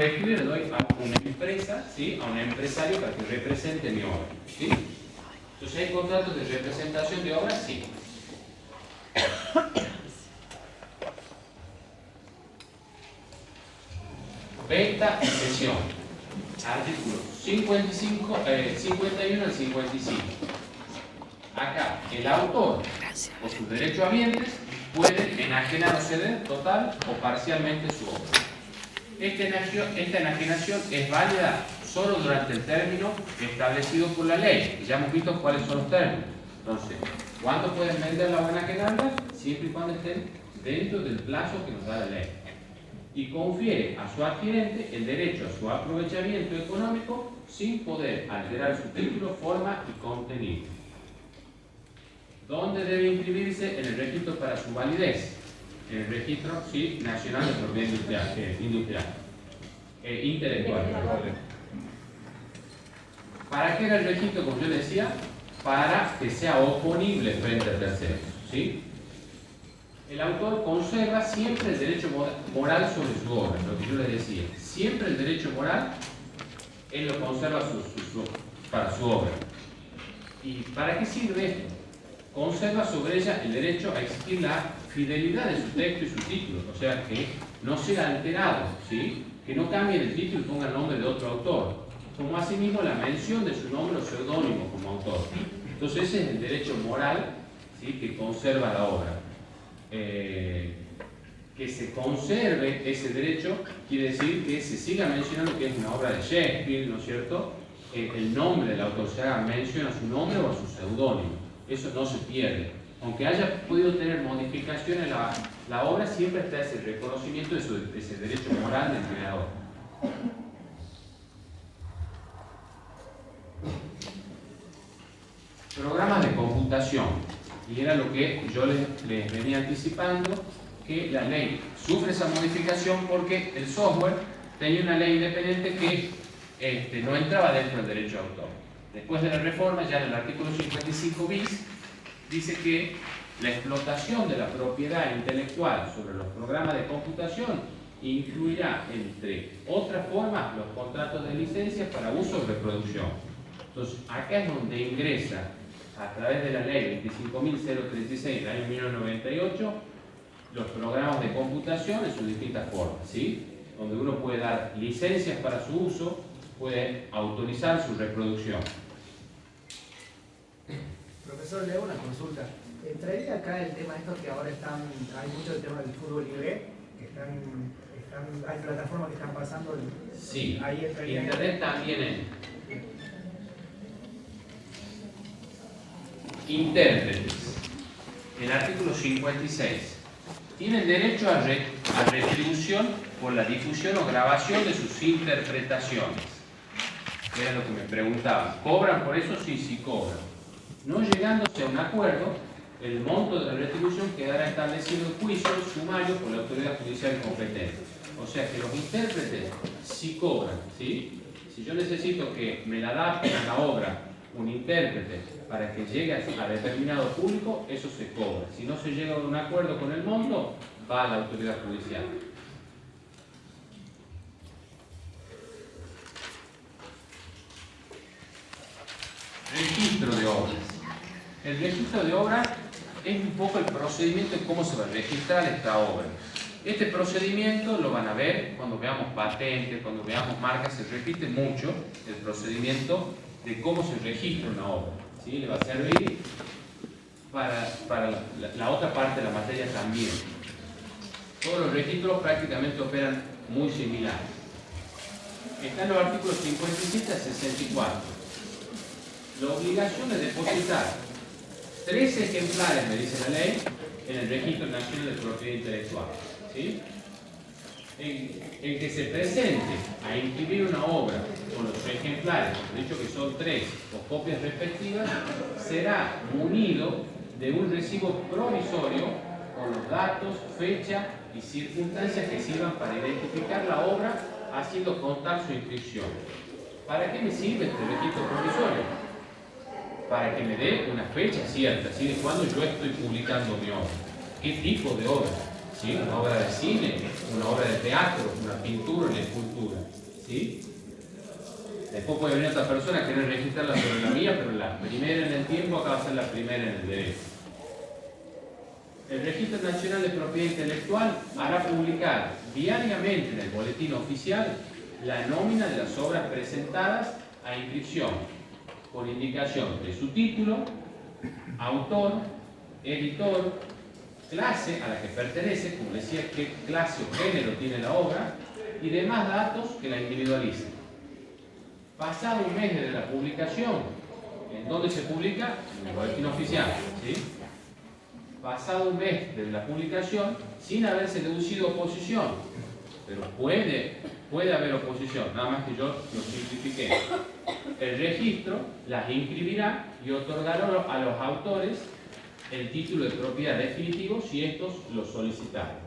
estudios le doy a una empresa, ¿sí? A un empresario para que represente mi obra, ¿sí? Entonces, ¿hay contratos de representación de obras? Sí. Venta y cesión. Artículos 51 al 55. Acá, el autor o sus derechohabientes pueden enajenar o ceder total o parcialmente su obra. Esta enajenación es válida solo durante el término establecido por la ley. Ya hemos visto cuáles son los términos. Entonces, ¿cuándo pueden vender la o enajenarla? Siempre y cuando estén dentro del plazo que nos da la ley. Y confiere a su adquirente el derecho a su aprovechamiento económico sin poder alterar su título, forma y contenido. ¿Dónde debe inscribirse? En el registro para su validez. En el registro, sí, nacional de propiedad intelectual. ¿Para qué era el registro? Como yo decía, para que sea oponible frente a terceros, ¿sí? El autor conserva siempre el derecho moral sobre su obra, lo que yo les decía. Siempre el derecho moral, él lo conserva para su obra. ¿Y para qué sirve esto? Conserva sobre ella el derecho a exigir la fidelidad de su texto y su título, o sea, que no sea alterado, ¿sí? Que no cambie el título y ponga el nombre de otro autor, como asimismo la mención de su nombre o seudónimo como autor. Entonces ese es el derecho moral, ¿sí? Que conserva la obra. Que se conserve ese derecho quiere decir que se siga mencionando que es una obra de Shakespeare, ¿no es cierto? El nombre del autor, se haga mención a su nombre o a su seudónimo. Eso no se pierde. Aunque haya podido tener modificaciones en la obra, siempre está ese reconocimiento de ese derecho moral del creador. Programas de computación. Y era lo que yo les venía anticipando, que la ley sufre esa modificación porque el software tenía una ley independiente que no entraba dentro del derecho de autor. Después de la reforma, ya en el artículo 55 bis, dice que la explotación de la propiedad intelectual sobre los programas de computación incluirá, entre otras formas, los contratos de licencia para uso o reproducción. Entonces, acá es donde ingresa, a través de la ley 25.036 del año 1998, los programas de computación en sus distintas formas, ¿sí? Donde uno puede dar licencias para su uso, puede autorizar su reproducción. Profesor, le hago una consulta. ¿Traería acá el tema esto que ahora hay mucho el tema del fútbol libre? Que hay plataformas que están pasando. Sí, ahí Internet también es. Intérpretes. El artículo 56. Tienen derecho a retribución por la difusión o grabación de sus interpretaciones. Era lo que me preguntaban. ¿Cobran por eso? Sí, sí cobran. No llegándose a un acuerdo, el monto de la retribución quedará establecido en juicio sumario por la autoridad judicial competente. O sea que los intérpretes sí cobran, ¿sí? Si yo necesito que me la adapten a la obra un intérprete para que llegue a determinado público, eso se cobra. Si no se llega a un acuerdo con el monto, va a la autoridad judicial. Registro de obras. El registro de obras es un poco el procedimiento de cómo se va a registrar esta obra. Este procedimiento lo van a ver cuando veamos patentes, cuando veamos marcas, se repite mucho el procedimiento de cómo se registra una obra. ¿Sí? Le va a servir para la otra parte de la materia también. Todos los registros prácticamente operan muy similar. Están los artículos 57 a 64. La obligación de depositar 3 ejemplares, me dice la ley, en el Registro Nacional de Propiedad Intelectual. ¿Sí? En que se presente a inscribir una obra con los ejemplares, he dicho que son 3 o copias respectivas, será munido de un recibo provisorio con los datos, fecha y circunstancias que sirvan para identificar la obra haciendo constar su inscripción. ¿Para qué me sirve este registro provisorio? Para que me dé una fecha cierta, ¿sí? De cuándo yo estoy publicando mi obra. ¿Qué tipo de obra? ¿Sí? Una obra de cine, una obra de teatro, una pintura, una escultura. ¿Sí? Después puede venir otra persona a querer registrarla sobre la mía, pero la primera en el tiempo acaba de ser la primera en el derecho. El Registro Nacional de Propiedad Intelectual hará publicar diariamente en el boletín oficial la nómina de las obras presentadas a inscripción, con indicación de su título, autor, editor, clase a la que pertenece, como decía, qué clase o género tiene la obra, y demás datos que la individualicen. Pasado un mes desde la publicación, ¿en dónde se publica? En el boletín oficial. ¿Sí? Pasado un mes desde la publicación, sin haberse deducido oposición, pero puede haber oposición, nada más que yo lo simplifiqué. El registro las inscribirá y otorgará a los autores el título de propiedad definitivo si estos lo solicitaron.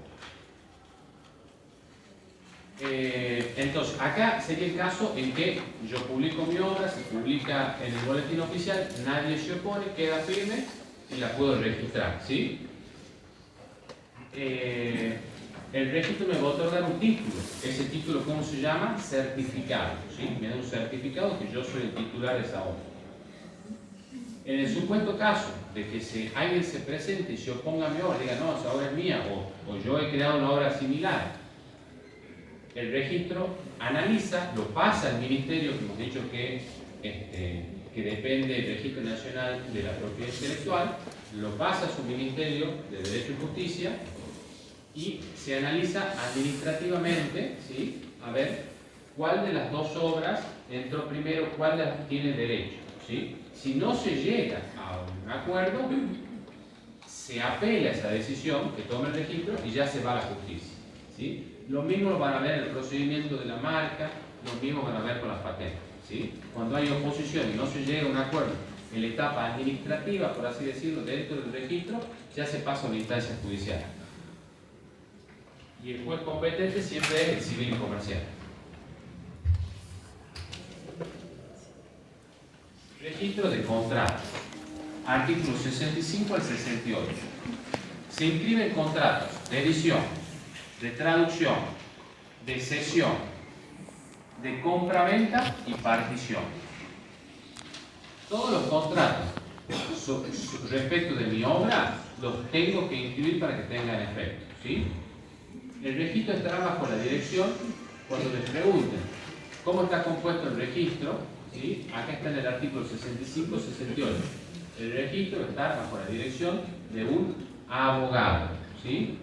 Entonces, acá sería el caso en que yo publico mi obra, se publica en el boletín oficial, nadie se opone, queda firme y la puedo registrar, ¿sí? El registro me va a otorgar un título. Ese título, ¿cómo se llama? Certificado, ¿sí? Me da un certificado que yo soy el titular de esa obra. En el supuesto caso de que alguien se presente y se oponga a mi obra, diga, no, esa obra es mía, o yo he creado una obra similar, el registro analiza, lo pasa al ministerio, que hemos dicho que depende del Registro Nacional de la Propiedad Intelectual, lo pasa a su Ministerio de Derecho y Justicia y se analiza administrativamente, ¿sí? A ver cuál de las dos obras entró primero, cuál de las tiene derecho, ¿sí? Si no se llega a un acuerdo, se apela a esa decisión que toma el registro y ya se va a la justicia, ¿sí? Lo mismo lo van a ver en el procedimiento de la marca, lo mismo van a ver con las patentes, ¿sí? Cuando hay oposición y no se llega a un acuerdo en la etapa administrativa, por así decirlo, dentro del registro, ya se pasa a una instancia judicial. Y el juez competente siempre es el civil y comercial. Registro de contratos. Artículos 65 al 68. Se inscriben contratos de edición, de traducción, de cesión, de compra-venta y partición. Todos los contratos respecto de mi obra los tengo que inscribir para que tengan efecto, ¿sí? El registro estará bajo la dirección, cuando les pregunten cómo está compuesto el registro, ¿sí? Acá está en el artículo 65-68. El registro está bajo la dirección de un abogado, ¿sí?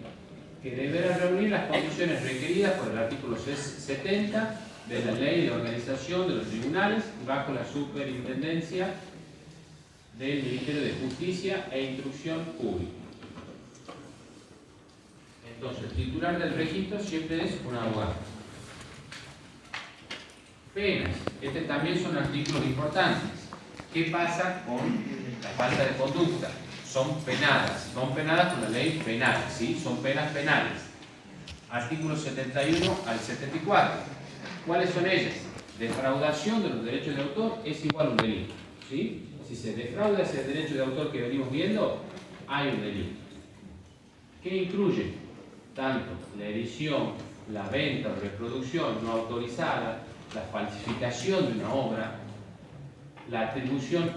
Que deberá reunir las condiciones requeridas por el artículo 70 de la Ley de Organización de los Tribunales bajo la superintendencia del Ministerio de Justicia e Instrucción Pública. Entonces, el titular del registro siempre es un abogado. Penas. Estos también son artículos importantes. ¿Qué pasa con la falta de conducta? Son penadas con la ley penal, ¿sí? Son penas penales. Artículos 71 al 74. ¿Cuáles son ellas? Defraudación de los derechos de autor es igual a un delito, ¿sí? Si se defrauda ese derecho de autor que venimos viendo, hay un delito. ¿Qué incluye? Tanto la edición, la venta o reproducción no autorizada, la falsificación de una obra, la atribución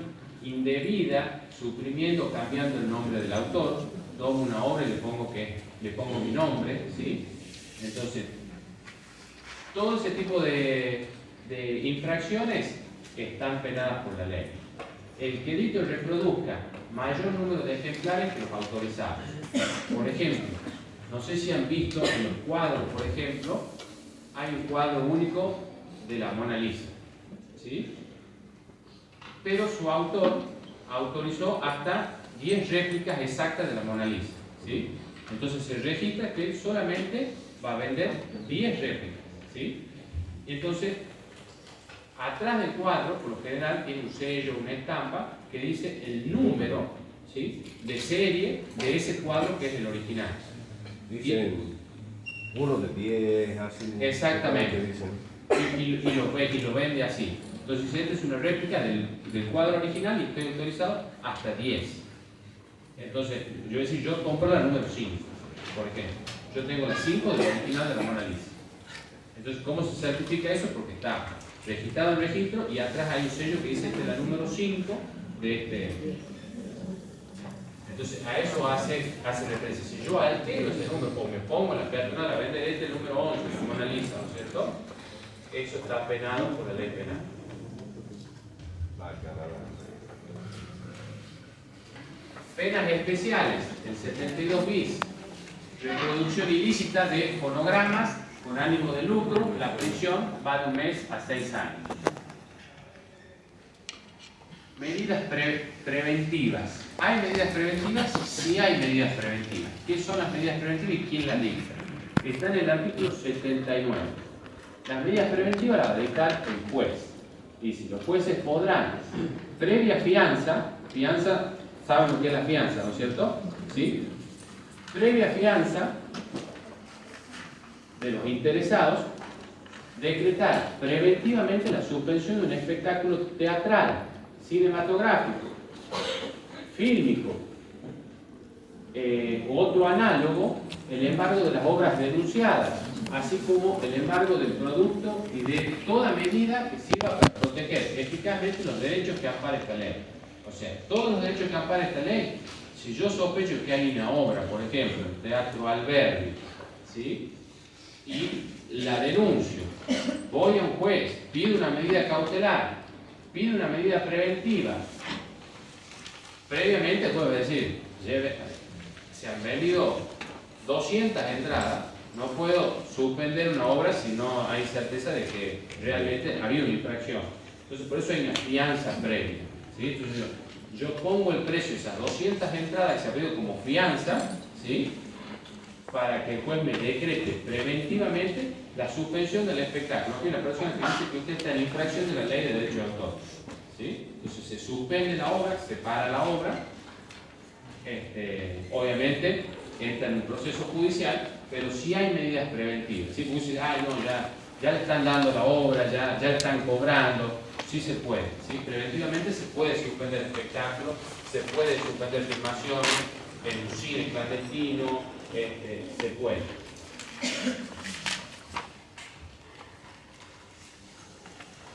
indebida, suprimiendo o cambiando el nombre del autor. Tomo una obra y le pongo mi nombre, ¿sí? Entonces, todo ese tipo de infracciones están penadas por la ley. El que edite o reproduzca mayor número de ejemplares que los autorizados. Por ejemplo, no sé si han visto en los cuadros, por ejemplo, hay un cuadro único de la Mona Lisa, ¿sí? Pero su autor autorizó hasta 10 réplicas exactas de la Mona Lisa, ¿sí? Entonces se registra que él solamente va a vender 10 réplicas, ¿sí? Y entonces, atrás del cuadro, por lo general, tiene un sello, una estampa, que dice el número, ¿sí?, de serie de ese cuadro que es el original. Dicen uno de 10, así. Exactamente. Dicen. Y lo vende así. Entonces, esta es una réplica del cuadro original y estoy autorizado hasta 10. Entonces, yo voy a decir, yo compro la número 5, por ejemplo. Yo tengo la 5 del original de la Mona Lisa. Entonces, ¿cómo se certifica eso? Porque está registrado el registro y atrás hay un sello que dice esta es la número 5 de este. Entonces, a eso hace referencia. Si yo altero ese número, o me pongo la peatonal a vender este número 11 de la Mona Lisa, ¿no es cierto? Eso está penado por la ley penal. Penas especiales, el 72 bis, reproducción ilícita de fonogramas con ánimo de lucro, la prisión va de 1 mes a 6 años. Medidas preventivas. ¿Hay medidas preventivas? Sí hay medidas preventivas. ¿Qué son las medidas preventivas y quién las dicta? Está en el artículo 79. Las medidas preventivas las va a dictar el juez. Y si los jueces podrán, previa fianza, ¿saben lo que es la fianza, no es cierto? ¿Sí? Previa fianza de los interesados, decretar preventivamente la suspensión de un espectáculo teatral, cinematográfico, fílmico u otro análogo, el embargo de las obras denunciadas, así como el embargo del producto y de toda medida que sirva para proteger eficazmente los derechos que ampara esta ley. O sea, todos los derechos que ampara esta ley, si yo sospecho que hay una obra, por ejemplo, en el Teatro Alberdi, ¿sí?, y la denuncio, voy a un juez, pido una medida cautelar, pido una medida preventiva, previamente puedo decir, se han vendido 200 entradas, no puedo suspender una obra si no hay certeza de que realmente ha habido una infracción. Entonces, por eso hay una fianza previa, ¿sí? Entonces, yo pongo el precio de esas 200 entradas que se ha pedido como fianza, ¿sí?, para que el juez me decrete preventivamente la suspensión del espectáculo. Aquí hay una persona que dice que usted está en infracción de la ley de derecho de autor, ¿sí? Entonces se suspende la obra, se para la obra, obviamente entra en un proceso judicial, pero sí hay medidas preventivas, ¿sí? Porque dice, ay no, ya le están dando la obra, ya le están cobrando, sí se puede, ¿sí? Preventivamente se puede suspender espectáculo, se puede suspender filmaciones en un cine clandestino, se puede.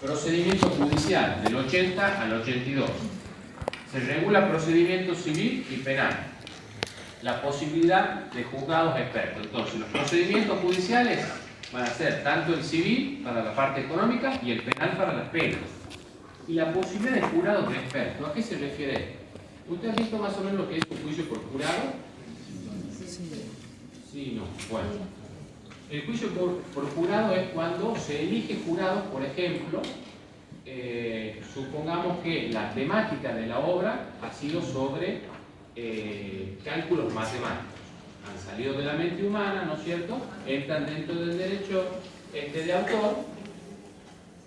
Procedimiento judicial del 80 al 82. Se regula procedimiento civil y penal. La posibilidad de juzgados expertos. Entonces, los procedimientos judiciales van a ser tanto el civil para la parte económica y el penal para las penas. Y la posibilidad de jurados expertos, ¿a qué se refiere? ¿Usted ha visto más o menos lo que es un juicio por jurado? Sí, no. Bueno. El juicio por jurado es cuando se elige jurado, por ejemplo, supongamos que la temática de la obra ha sido sobre cálculos matemáticos. Han salido de la mente humana, ¿no es cierto? Entran dentro del derecho de autor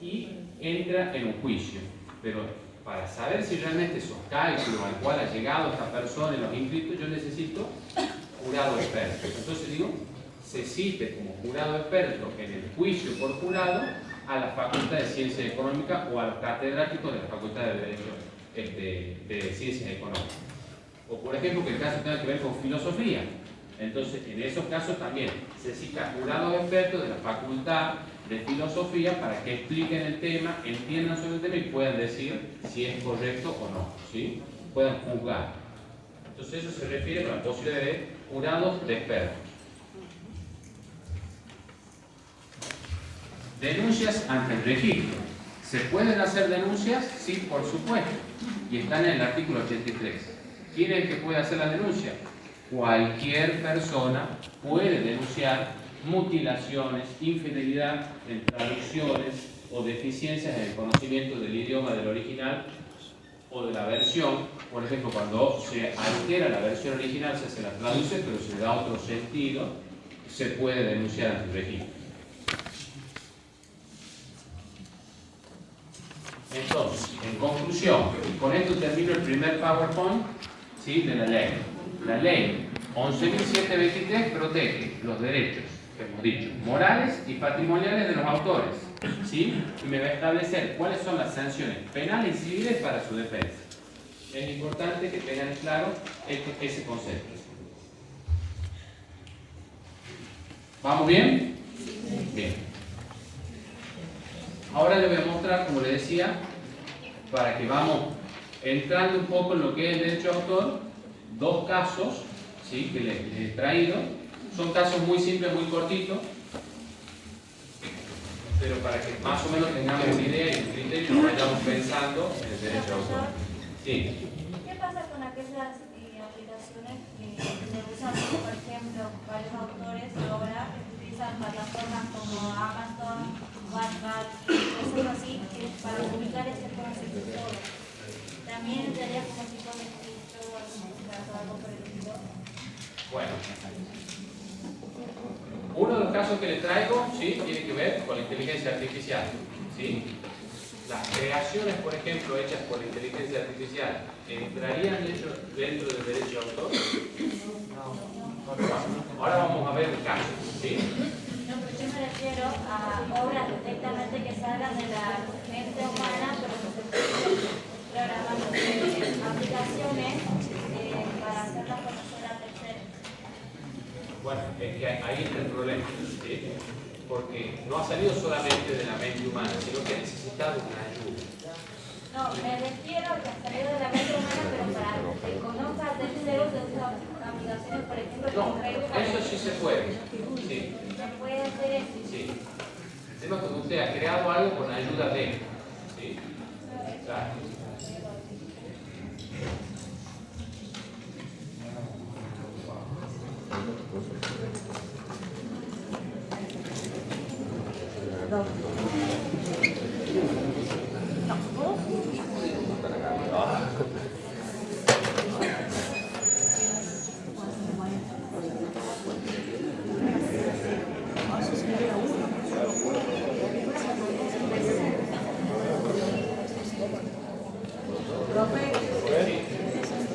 y entra en un juicio. Pero para saber si realmente esos cálculos al cual ha llegado esta persona y los inscritos, yo necesito jurado experto. Entonces digo, se cite como jurado experto en el juicio por jurado a la Facultad de Ciencias Económicas o a los catedráticos de la Facultad de Derecho de ciencias económicas. O por ejemplo, que el caso tenga que ver con filosofía. Entonces, en esos casos también se cita jurados expertos de la facultad de filosofía para que expliquen el tema, entiendan sobre el tema y puedan decir si es correcto o no, ¿sí? Puedan juzgar. Entonces, eso se refiere a la posibilidad de jurados de expertos. Denuncias ante el registro. ¿Se pueden hacer denuncias? Sí, por supuesto. Y están en el artículo 83. ¿Quién es el que puede hacer la denuncia? Cualquier persona puede denunciar mutilaciones, infidelidad en traducciones o deficiencias en el conocimiento del idioma del original o de la versión. Por ejemplo, cuando se altera la versión original, se la traduce, pero se le da otro sentido, se puede denunciar ante el registro. Entonces, en conclusión, con esto termino el primer PowerPoint, ¿sí?, de la ley. La ley 11.723 protege los derechos, que hemos dicho, morales y patrimoniales de los autores, ¿sí? Y me va a establecer cuáles son las sanciones penales y civiles para su defensa. Es importante que tengan claro ese concepto. ¿Vamos bien? Bien. Ahora les voy a mostrar, como les decía, para que vamos entrando un poco en lo que es el derecho de autor, dos casos, ¿sí?, que les he traído. Son casos muy simples, muy cortitos, pero para que más o menos tengamos una idea y un criterio y nos vayamos pensando en el derecho de autor. Sí. ¿Qué pasa con aquellas aplicaciones que se usan, por ejemplo, varios autores ahora utilizan plataformas como Amazon, Wattpad, cosas así, para publicar este concepto? También entraría como tipo de registro o algo por el estilo. Bueno, uno de los casos que les traigo, ¿sí?, tiene que ver con la inteligencia artificial, ¿sí? Las creaciones, por ejemplo, hechas por la inteligencia artificial, ¿entrarían dentro del derecho de autor? No. Ahora vamos a ver el caso, ¿sí? No, pero yo me refiero a obras directamente que salgan de la mente humana, pero que se programan aplicaciones para hacerlas conocer a terceros. Bueno, es que ahí está el problema, ¿sí? Porque no ha salido solamente de la mente humana, sino que ha necesitado una ayuda. No, me refiero a que ha salido de la mente humana, pero para que conozca a terceros de esas aplicaciones, por ejemplo, No, eso sí se puede, sí. ¿Se puede hacer eso? Sí. El tema es cuando usted ha creado algo con ayuda de, ¿sí? Claro.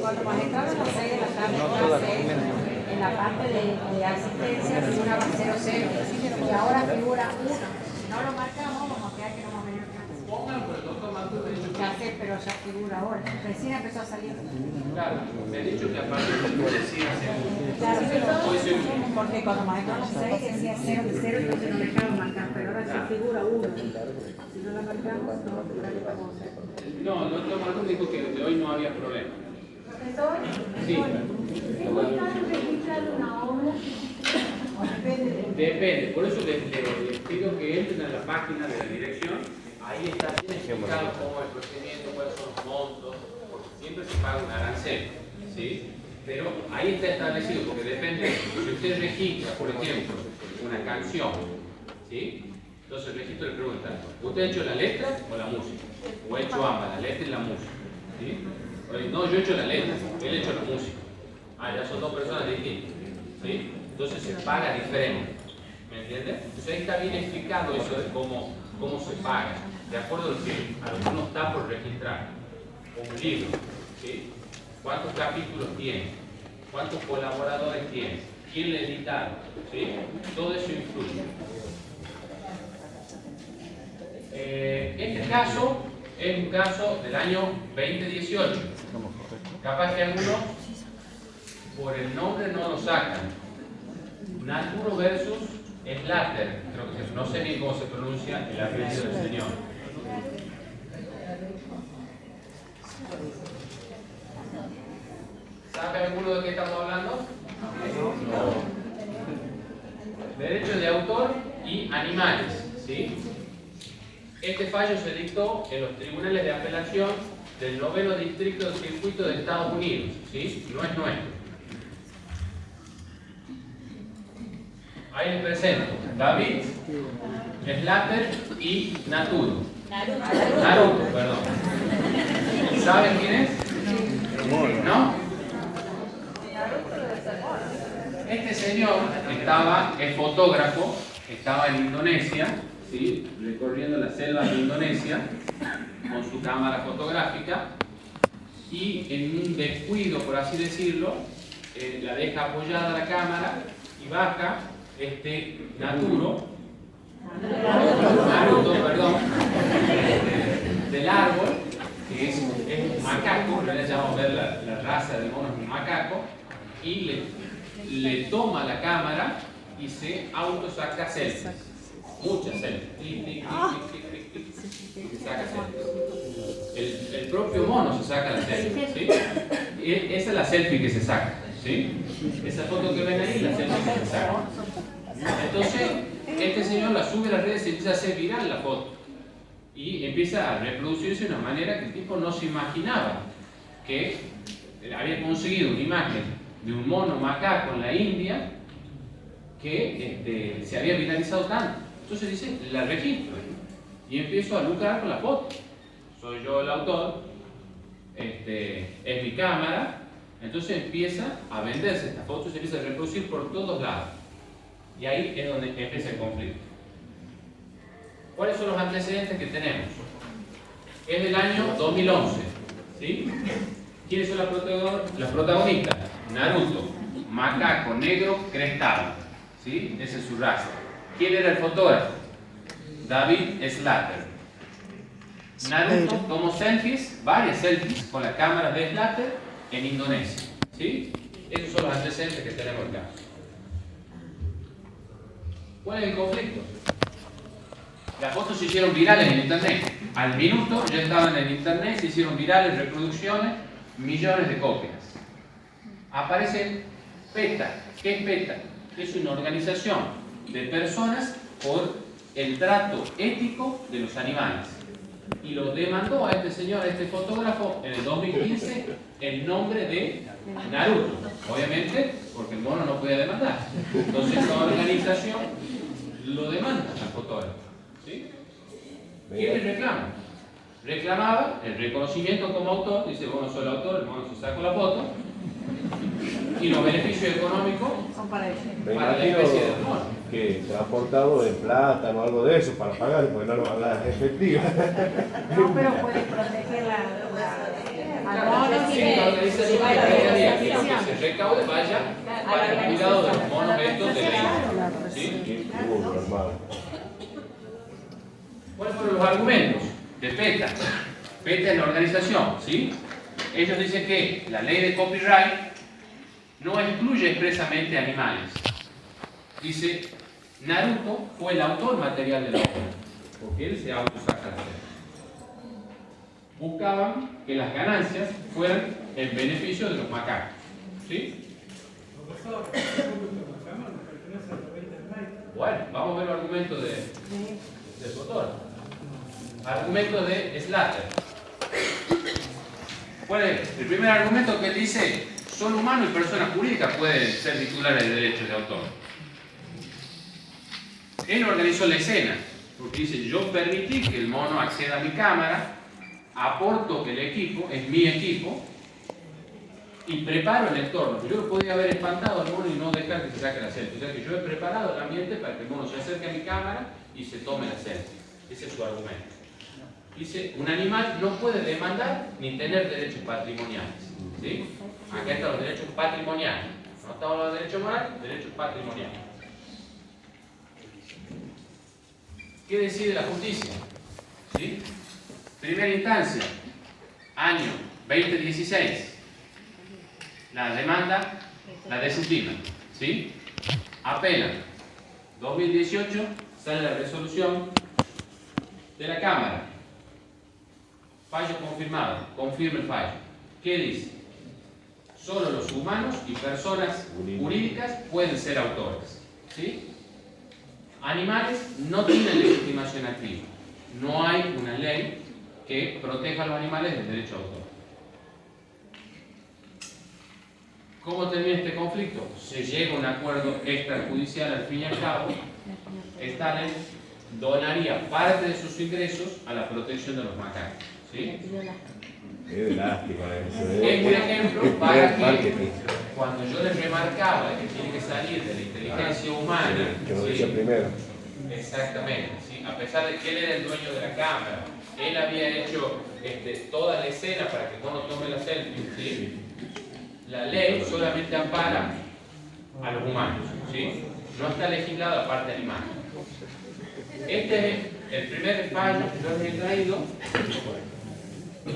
Cuando magistrado a las 6 de la tarde, en la parte de asistencia figuraba 00 y ahora figura 1. Si no lo marcamos, vamos a quedar que no vamos a venir acá. Pongan, pero el doctor Mantur me ha dicho Ya sé, pero ya figura ahora. Recién empezó a salir. claro, me ha dicho que a partir del 3 Claro, pero puede ser porque cuando magistrado a las 6 decía 0 y 0, entonces no dejaba marcar, pero ahora sí figura 1. Si no la marcamos, no va a figurar que vamos a hacer. No, el doctor Mantur dijo que de hoy no había problema. Profesor, Sí. ¿es muy caro registrar una obra? ¿O depende de...? Depende, por eso les pido que entren a la página de la dirección, ahí está bien explicado cómo es el procedimiento, cuáles son los montos, porque siempre se paga un arancel, ¿sí? Pero ahí está establecido, porque depende, si usted registra, por ejemplo, una canción, ¿sí? Entonces el registro le pregunta, ¿usted ha hecho la letra o la música? ¿O ha hecho ambas, la letra y la música? ¿Sí? No, yo he hecho la letra, él ha hecho la música. Ah, ya son dos personas distintas, ¿sí? Entonces se paga diferente, ¿me entiendes? Entonces ahí está bien explicado eso de cómo se paga, de acuerdo a lo que uno está por registrar. Un libro, ¿sí? ¿Cuántos capítulos tiene? ¿Cuántos colaboradores tiene? ¿Quién le editaron? ¿Sí? Todo eso influye. Este caso es un caso del año 2018. Capaz que algunos por el nombre no lo sacan. Naturo versus Slater, creo que no sé bien cómo se pronuncia el apellido del señor. ¿Sabe alguno de qué estamos hablando? No. Derechos de autor y animales, ¿sí? Este fallo se dictó en los tribunales de apelación del 9º Distrito del Circuito de Estados Unidos, ¿sí? No es nuestro. Ahí les presento David, Slater y Naturo. Naruto, perdón. ¿Saben quién es? ¿No? Este señor es fotógrafo, estaba en Indonesia, ¿sí? Recorriendo las selvas de Indonesia con su cámara fotográfica y en un descuido, por así decirlo, la deja apoyada la cámara y baja Naruto, perdón, del árbol, que es un macaco, le llamamos ver la raza del mono, es un macaco, y le toma la cámara y se autosaca selfies, muchas selfies, se saca selfies. El propio mono se saca la selfie, ¿sí? Esa es la selfie que se saca, ¿sí? Esa foto que ven ahí es la selfie que se saca. Entonces, este señor la sube a las redes y empieza a hacer viral la foto. Y empieza a reproducirse de una manera que el tipo no se imaginaba que había conseguido una imagen de un mono macaco en la India que se había viralizado tanto. Entonces dice, la registro y empiezo a lucrar con la foto. Soy yo el autor, es mi cámara. Entonces empieza a venderse esta foto, se empieza a reproducir por todos lados. Y ahí es donde empieza el conflicto. ¿Cuáles son los antecedentes que tenemos? Es del año 2011, ¿sí? ¿Quiénes son las protagonistas? Naruto, macaco negro crestado, ¿sí? Esa es su raza. ¿Quién era el fotógrafo? David Slater. Naruto tomó selfies, varias selfies, con la cámara de Slater en Indonesia, ¿sí? Esos son los antecedentes que tenemos acá. ¿Cuál es el conflicto? Las fotos se hicieron virales en internet. Al minuto ya estaban en internet, se hicieron virales, reproducciones, millones de copias. Aparece PETA. ¿Qué es PETA? Es una organización de personas por el trato ético de los animales. Y lo demandó a este señor, a este fotógrafo, en el 2015, en nombre de Naruto. Obviamente, porque el mono no podía demandar. Entonces la organización lo demanda al fotógrafo. ¿Sí? ¿Quién le reclama? Reclamaba el reconocimiento como autor, dice, bueno, soy el autor, el mono se sacó la foto, y los beneficios económicos Son para él. para la especie del mono. Que transportado en plátano o algo de eso para pagar, porque no lo hablas efectiva. No, pero puede proteger Claro, la organización quería que lo que se recaude vaya para el cuidado de los monos estos de la isla. ¿Sí? Hermano. ¿Cuáles fueron los argumentos de PETA? PETA es la organización, ¿sí? Ellos dicen que la ley de copyright no excluye expresamente animales. Dice, Naruto fue el autor material de la obra, porque él se autosaca la obra. Buscaban que las ganancias fueran en beneficio de los macacos, ¿sí? Bueno, vamos a ver los argumentos del fotógrafo. Argumento de Slater. ¿Cuál es? El primer argumento que él dice, solo humanos y personas jurídicas pueden ser titulares de derechos de autor. Él organizó la escena, porque dice, yo permití que el mono acceda a mi cámara, aporto el equipo, es mi equipo, y preparo el entorno. Yo lo podía haber espantado al mono y no dejar que se saque la selfie. O sea que yo he preparado el ambiente para que el mono se acerque a mi cámara y se tome la selfie. Ese es su argumento. Dice, un animal no puede demandar ni tener derechos patrimoniales. ¿Sí? Acá están los derechos patrimoniales. No estamos hablando de derechos morales, derechos patrimoniales. ¿Qué decide la justicia? ¿Sí? Primera instancia, año 2016. La demanda la desestiman, ¿sí? Apelan. 2018 sale la resolución de la Cámara. Fallo confirmado. Confirma el fallo. ¿Qué dice? Solo los humanos y personas jurídicas pueden ser autores, ¿sí? Animales no tienen legitimación activa. No hay una ley que proteja a los animales del derecho a autor. ¿Cómo termina este conflicto? Se llega a un acuerdo extrajudicial al fin y al cabo. Esta ley donaría parte de sus ingresos a la protección de los macacos, ¿sí? Es lástima eso. Es un ejemplo para que cuando yo les remarcaba que tiene que salir de la inteligencia humana, Que lo ¿sí? decía primero. Exactamente, ¿sí? A pesar de que él era el dueño de la cámara, él había hecho toda la escena para que uno tome la selfie, ¿sí? La ley solamente ampara a los humanos, ¿sí? No está legislada parte animal. Este es el primer fallo que yo les he traído.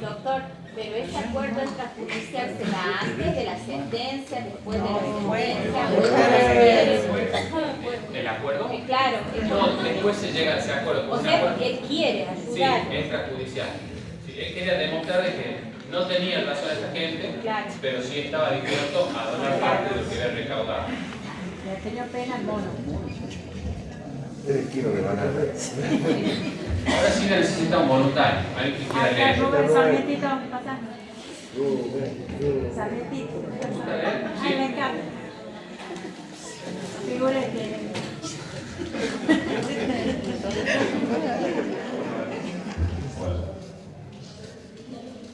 Doctor, pero ese acuerdo extrajudicial se da antes de la sentencia, después de la sentencia. ¿El acuerdo? Claro. No, después se llega a ese acuerdo. O sea, porque él quiere Sí, ayudar. extrajudicial. Sí, él quería demostrar de que no tenía razón esta gente, Claro. pero sí estaba dispuesto a donar parte de lo que había recaudado. Le tenía pena al mono. El kilo de banana. Ahora sí necesita un voluntario, alguien que quiera leer. Rubén, Sarmientito, pasa. Sarmientito. ¿Gusta leer? Ay, me Sí. encanta. Figura que...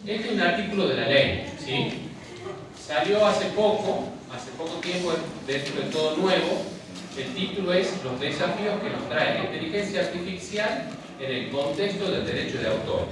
Este es un artículo de la ley, ¿sí? Salió hace poco tiempo, dentro de todo nuevo. El título es Los desafíos que nos trae la inteligencia artificial en el contexto del derecho de autor.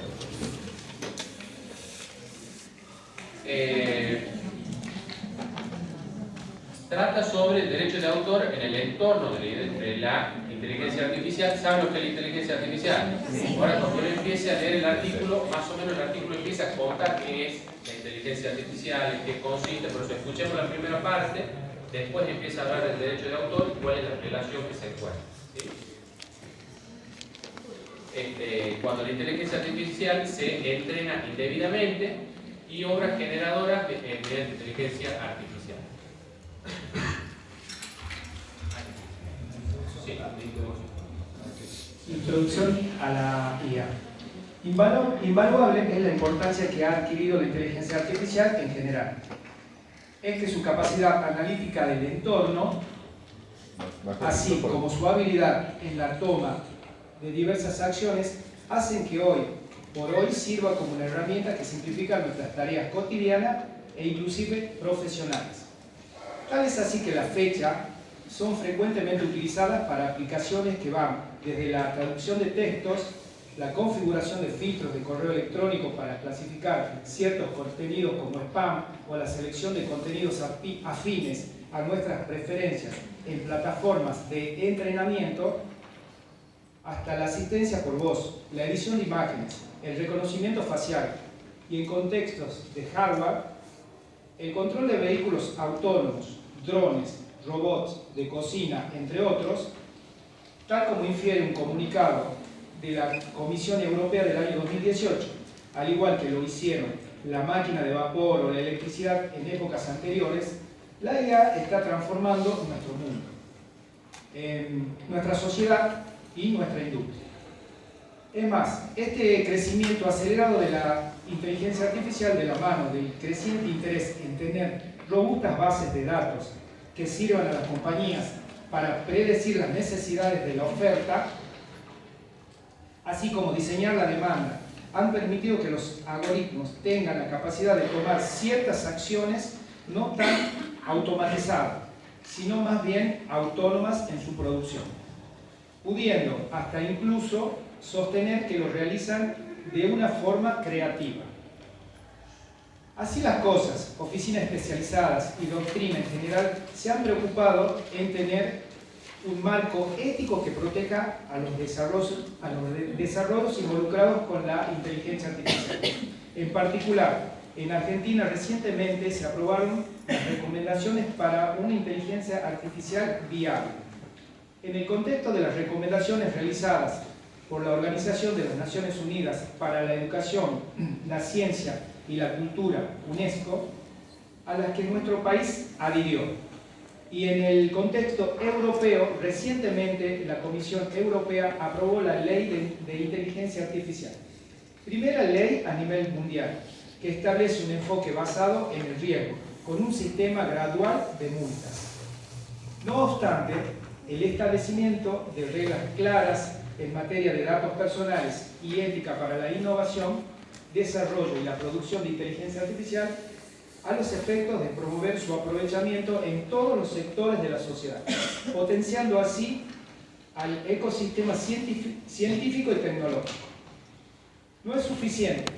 Trata sobre el derecho de autor en el entorno de la inteligencia artificial. ¿Saben lo que es la inteligencia artificial? Ahora, cuando uno empiece a leer el artículo, más o menos el artículo empieza a contar qué es la inteligencia artificial, en qué consiste. Por eso escuchemos la primera parte, después empieza a hablar del derecho de autor y cuál es la relación que se encuentra, ¿sí? Cuando la inteligencia artificial se entrena indebidamente y obras generadoras mediante inteligencia artificial. Introducción a la IA. Invaluable es la importancia que ha adquirido la inteligencia artificial en general. Es que su capacidad analítica del entorno, así como su habilidad en la toma de diversas acciones, hacen que hoy por hoy sirva como una herramienta que simplifica nuestras tareas cotidianas e inclusive profesionales. Tal es así que a la fecha son frecuentemente utilizadas para aplicaciones que van desde la traducción de textos, la configuración de filtros de correo electrónico para clasificar ciertos contenidos como spam o la selección de contenidos afines a nuestras preferencias en plataformas de entrenamiento, hasta la asistencia por voz, la edición de imágenes, el reconocimiento facial y en contextos de hardware, el control de vehículos autónomos, drones, robots de cocina, entre otros, tal como infiere un comunicado de la Comisión Europea del año 2018, al igual que lo hicieron la máquina de vapor o la electricidad en épocas anteriores, la IA está transformando nuestro mundo, nuestra sociedad y nuestra industria. Es más, este crecimiento acelerado de la inteligencia artificial de la mano del creciente interés en tener robustas bases de datos que sirvan a las compañías para predecir las necesidades de la oferta, así como diseñar la demanda, han permitido que los algoritmos tengan la capacidad de tomar ciertas acciones no tan automatizadas, sino más bien autónomas en su producción, pudiendo hasta incluso sostener que lo realizan de una forma creativa. Así las cosas, oficinas especializadas y doctrina en general se han preocupado en tener un marco ético que proteja a los desarrollos involucrados con la inteligencia artificial. En particular, en Argentina recientemente se aprobaron las recomendaciones para una inteligencia artificial viable. En el contexto de las recomendaciones realizadas por la Organización de las Naciones Unidas para la Educación, la Ciencia y la Cultura, UNESCO, a las que nuestro país adhirió. Y en el contexto europeo, recientemente la Comisión Europea aprobó la Ley de Inteligencia Artificial. Primera ley a nivel mundial, que establece un enfoque basado en el riesgo, con un sistema gradual de multas. No obstante, el establecimiento de reglas claras en materia de datos personales y ética para la innovación, desarrollo y la producción de inteligencia artificial, a los efectos de promover su aprovechamiento en todos los sectores de la sociedad, potenciando así al ecosistema científico y tecnológico. No es suficiente,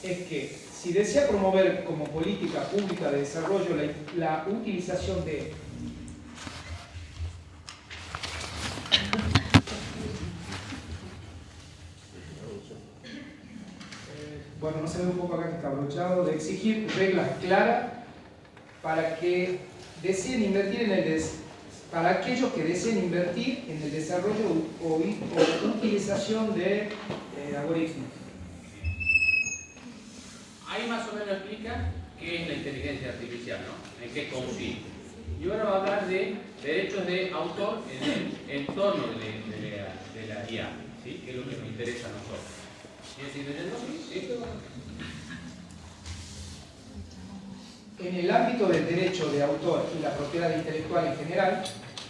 es que si desea promover como política pública de desarrollo la utilización de bueno, no se ve un poco acá que está abrochado, de exigir reglas claras para que deseen invertir en para aquellos que deseen invertir en el desarrollo o utilización de algoritmos. Ahí más o menos explica qué es la inteligencia artificial, ¿no? En qué consiste. Y ahora va a hablar de derechos de autor en el entorno de la IA, ¿sí? Que es lo que nos interesa a nosotros. ¿Quieres ir leyendo? ¿Sí? En el ámbito del derecho de autor y la propiedad intelectual en general,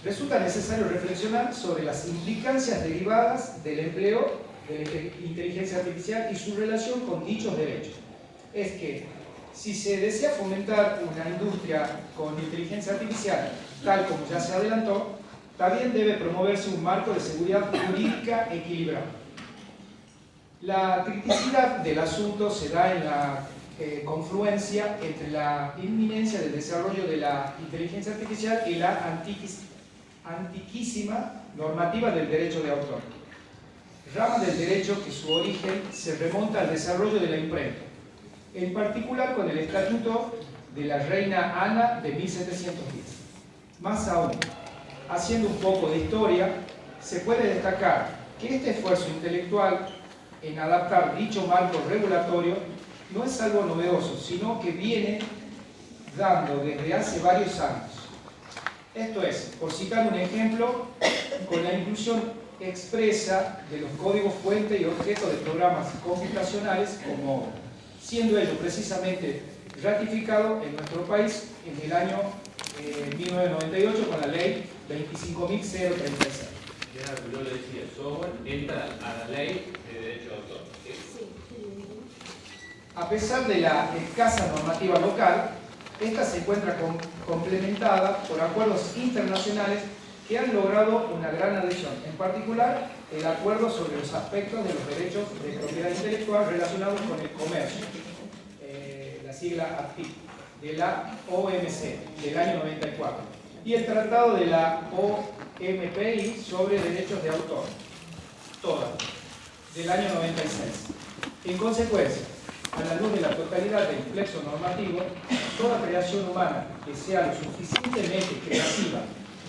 resulta necesario reflexionar sobre las implicancias derivadas del empleo de la inteligencia artificial y su relación con dichos derechos. Es que, si se desea fomentar una industria con inteligencia artificial, tal como ya se adelantó, también debe promoverse un marco de seguridad jurídica equilibrado. La criticidad del asunto se da en la confluencia entre la inminencia del desarrollo de la inteligencia artificial y la antiquísima normativa del derecho de autor. Rama del derecho que su origen se remonta al desarrollo de la imprenta, en particular con el Estatuto de la Reina Ana de 1710. Más aún, haciendo un poco de historia, se puede destacar que este esfuerzo intelectual en adaptar dicho marco regulatorio no es algo novedoso, sino que viene dando desde hace varios años. Esto es, por citar un ejemplo, con la inclusión expresa de los códigos fuente y objeto de programas computacionales como obra, siendo ello precisamente ratificado en nuestro país en el año 1998 con la ley 25.036. Yo le decía, el software entra a la ley de derecho de autor. ¿Sí? A pesar de la escasa normativa local, esta se encuentra complementada por acuerdos internacionales que han logrado una gran adhesión, en particular el acuerdo sobre los aspectos de los derechos de propiedad intelectual relacionados con el comercio, la sigla API, de la OMC del año 94, y el tratado de la OMPI sobre derechos de autor, TODA, del año 96. En consecuencia, a la luz de la totalidad del plexo normativo, toda creación humana que sea lo suficientemente creativa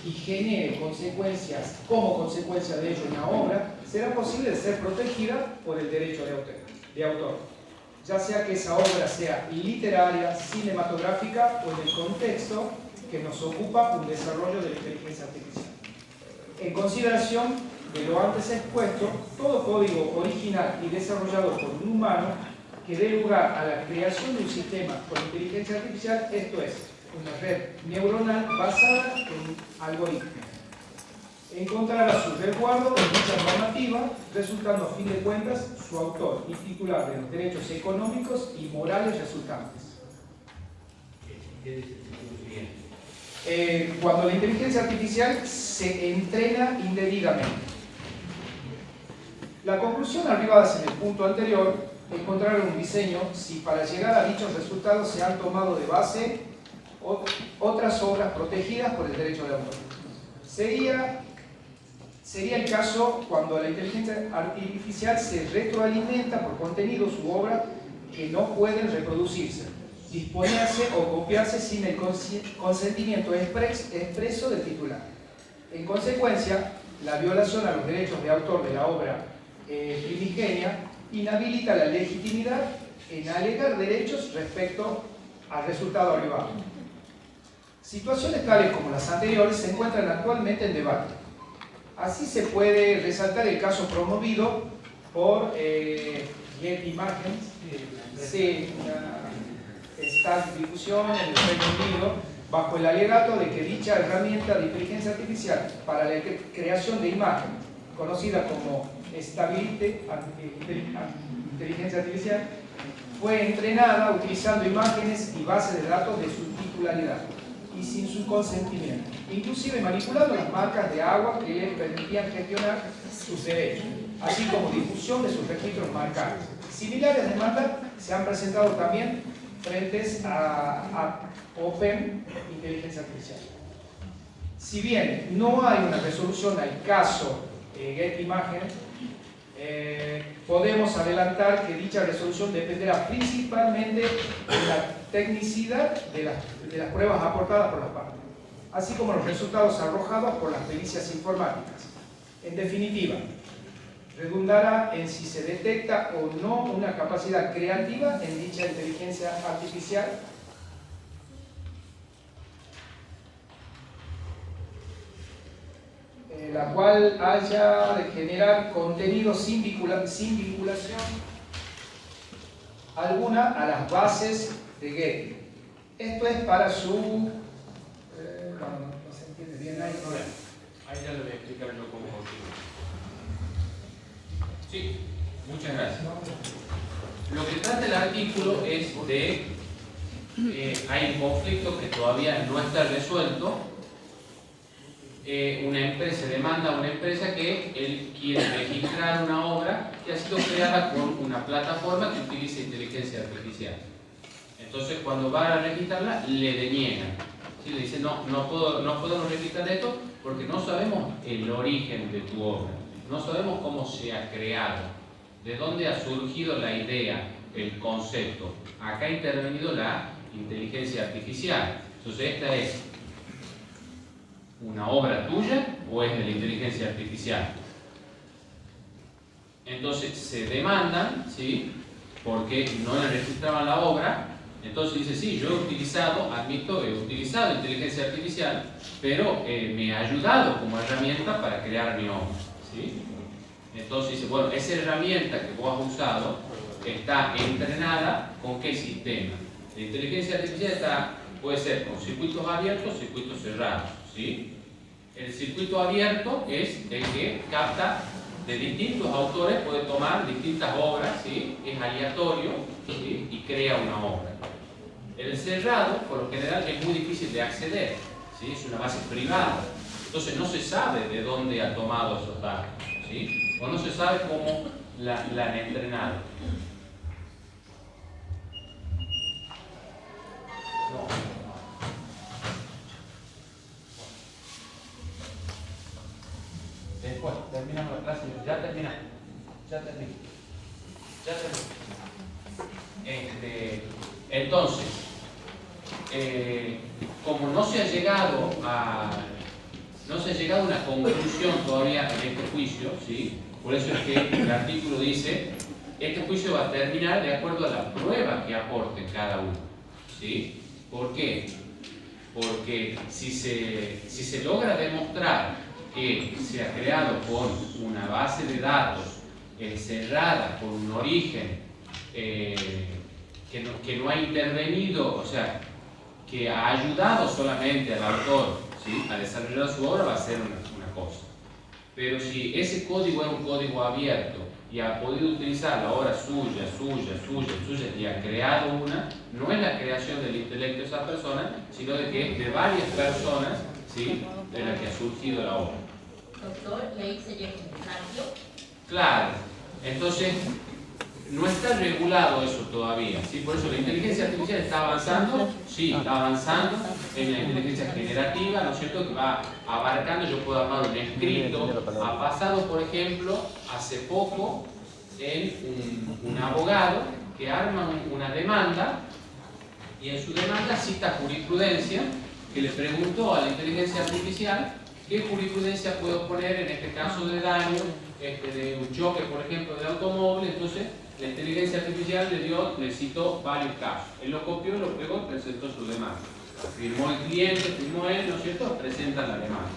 y genere consecuencias, como consecuencia de ello una obra, será posible ser protegida por el derecho de autor, ya sea que esa obra sea literaria, cinematográfica o en el contexto que nos ocupa un desarrollo de la inteligencia artificial. En consideración de lo antes expuesto, todo código original y desarrollado por un humano que dé lugar a la creación de un sistema con inteligencia artificial, esto es, una red neuronal basada en algoritmos, encontrará su resguardo en dicha normativa, resultando a fin de cuentas su autor y titular de los derechos económicos y morales resultantes. Cuando la inteligencia artificial se entrena indebidamente. La conclusión arribadas en el punto anterior encontrar un diseño si para llegar a dichos resultados se han tomado de base otras obras protegidas por el derecho de autor. Sería sería el caso cuando la inteligencia artificial se retroalimenta por contenidos u obras que no pueden reproducirse, disponerse o copiarse sin el consentimiento expreso del titular. En consecuencia, la violación a los derechos de autor de la obra primigenia inhabilita la legitimidad en alegar derechos respecto al resultado arribado. Situaciones tales como las anteriores se encuentran actualmente en debate. Así se puede resaltar el caso promovido por Get Images, esta difusión en el Reino Unido, bajo el alegato de que dicha herramienta de inteligencia artificial para la creación de imagen, conocida como Stability Inteligencia Artificial, fue entrenada utilizando imágenes y bases de datos de su titularidad y sin su consentimiento, inclusive manipulando las marcas de agua que le permitían gestionar sus derechos, así como difusión de sus registros marcados. Similares demandas se han presentado también frente a Open Inteligencia Artificial. Si bien no hay una resolución al caso Get Images, podemos adelantar que dicha resolución dependerá principalmente de la tecnicidad de las pruebas aportadas por las partes, así como los resultados arrojados por las pericias informáticas. En definitiva, redundará en si se detecta o no una capacidad creativa en dicha inteligencia artificial, la cual haya de generar contenido sin vinculación alguna a las bases de Getty. Esto es para su... no se entiende bien ahí. Ahí ya lo voy a explicar yo cómo continúa. Sí, muchas gracias. Lo que trata el artículo es de... hay un conflicto que todavía no está resuelto. Una empresa demanda a una empresa que él quiere registrar una obra que ha sido creada con una plataforma que utiliza inteligencia artificial. Entonces, cuando va a registrarla, le deniegan. ¿Sí? Le dicen, no podemos registrar esto porque no sabemos el origen de tu obra, no sabemos cómo se ha creado, de dónde ha surgido la idea, el concepto. Acá ha intervenido la inteligencia artificial. Entonces, esta es una obra tuya o es de la inteligencia artificial. Entonces se demandan, ¿sí? Porque no le registraban la obra. Entonces dice, sí, yo he utilizado, admito, he utilizado inteligencia artificial, pero me ha ayudado como herramienta para crear mi obra, ¿sí? Entonces dice, bueno, esa herramienta que vos has usado está entrenada ¿con qué sistema? La inteligencia artificial puede ser con circuitos abiertos, circuitos cerrados, ¿sí? El circuito abierto es el que capta de distintos autores, puede tomar distintas obras, ¿sí? Es aleatorio, ¿sí? Y crea una obra. El cerrado, por lo general, es muy difícil de acceder, ¿sí? Es una base privada. Entonces no se sabe de dónde ha tomado esos datos, ¿sí? O no se sabe cómo la han entrenado. No. Después, terminamos la clase. Ya terminé. Entonces, como no se ha llegado a una conclusión todavía en este juicio, ¿sí? Por eso es que el artículo dice, este juicio va a terminar de acuerdo a la prueba que aporte cada uno, ¿sí? ¿Por qué? Porque si se logra demostrar que se ha creado con una base de datos cerrada, con un origen que no ha intervenido, o sea, que ha ayudado solamente al autor, ¿sí? A desarrollar su obra, va a ser una cosa. Pero si ese código es un código abierto y ha podido utilizar la obra suya y ha creado una, no es la creación del intelecto de esa persona, sino de que es de varias personas, ¿sí? De la que ha surgido la obra. Doctor, ¿le hice yo un cambio? Claro, entonces no está regulado eso todavía, ¿sí? Por eso la inteligencia artificial está avanzando, sí, está avanzando en la inteligencia generativa, ¿no es cierto?, que va abarcando, yo puedo armar un escrito. Ha pasado, por ejemplo, hace poco, en un abogado que arma una demanda y en su demanda cita jurisprudencia, que le preguntó a la inteligencia artificial qué jurisprudencia puedo poner en este caso de daño, de un choque, por ejemplo, de automóvil. Entonces la inteligencia artificial le citó varios casos. Él lo copió, lo pegó, presentó su demanda. Firmó el cliente, firmó él, ¿no es cierto?, presenta la demanda.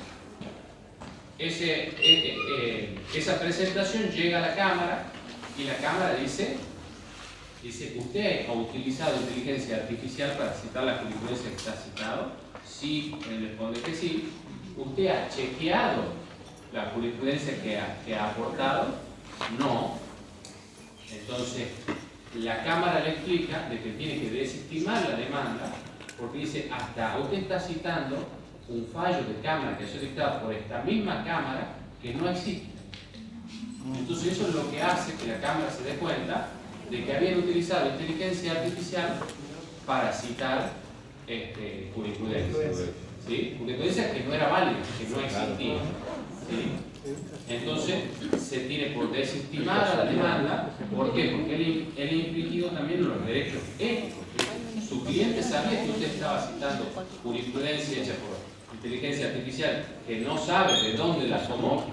Esa presentación llega a la Cámara y la Cámara dice, ¿usted ha utilizado inteligencia artificial para citar la jurisprudencia que está citado? Sí, él responde que sí. ¿Usted ha chequeado la jurisprudencia que ha aportado? No. Entonces, la Cámara le explica de que tiene que desestimar la demanda, porque dice, hasta usted está citando un fallo de Cámara que ha sido dictado por esta misma Cámara que no existe. Entonces eso es lo que hace que la Cámara se dé cuenta de que habían utilizado inteligencia artificial para citar jurisprudencia. ¿Sí? Jurisprudencia que no era válida, que no existía. ¿Sí? Entonces se tiene por desestimada la demanda. ¿Por qué? Porque él ha infringido también los derechos éticos. Su cliente sabía que usted estaba citando jurisprudencia hecha por inteligencia artificial que no sabe de dónde la tomó.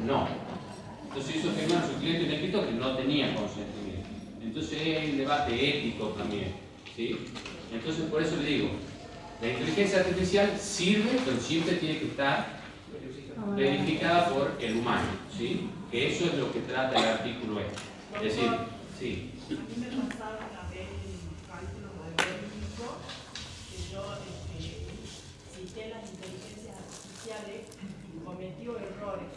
No. Entonces hizo firmar a su cliente un escrito que no tenía consentimiento. Entonces hay un debate ético también. ¿Sí? Entonces por eso le digo, la inteligencia artificial sirve, pero siempre tiene que estar verificada por el humano, ¿sí? Que eso es lo que trata el artículo este. Es decir, sí. A mí me pasaron una vez en cálculos algorítmicos que yo cité las inteligencias artificiales y cometió errores.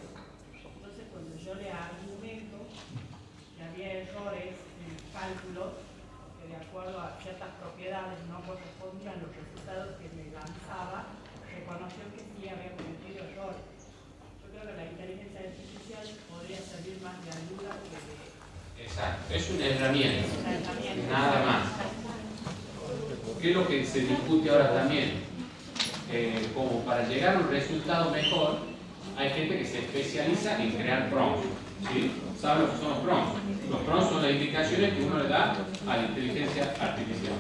Entonces cuando yo le argumento que había errores en el cálculo, que de acuerdo a ciertas propiedades no correspondían los resultados que me lanzaba, reconoció que sí había cometido errores. Yo creo que la inteligencia artificial podría servir más de ayuda que de... Exacto, es una herramienta, nada más. ¿Qué es lo que se discute ahora también? Como para llegar a un resultado mejor, hay gente que se especializa en crear prompts. ¿Sí? ¿Saben lo que son los prompts? Los prompts son las indicaciones que uno le da a la inteligencia artificial.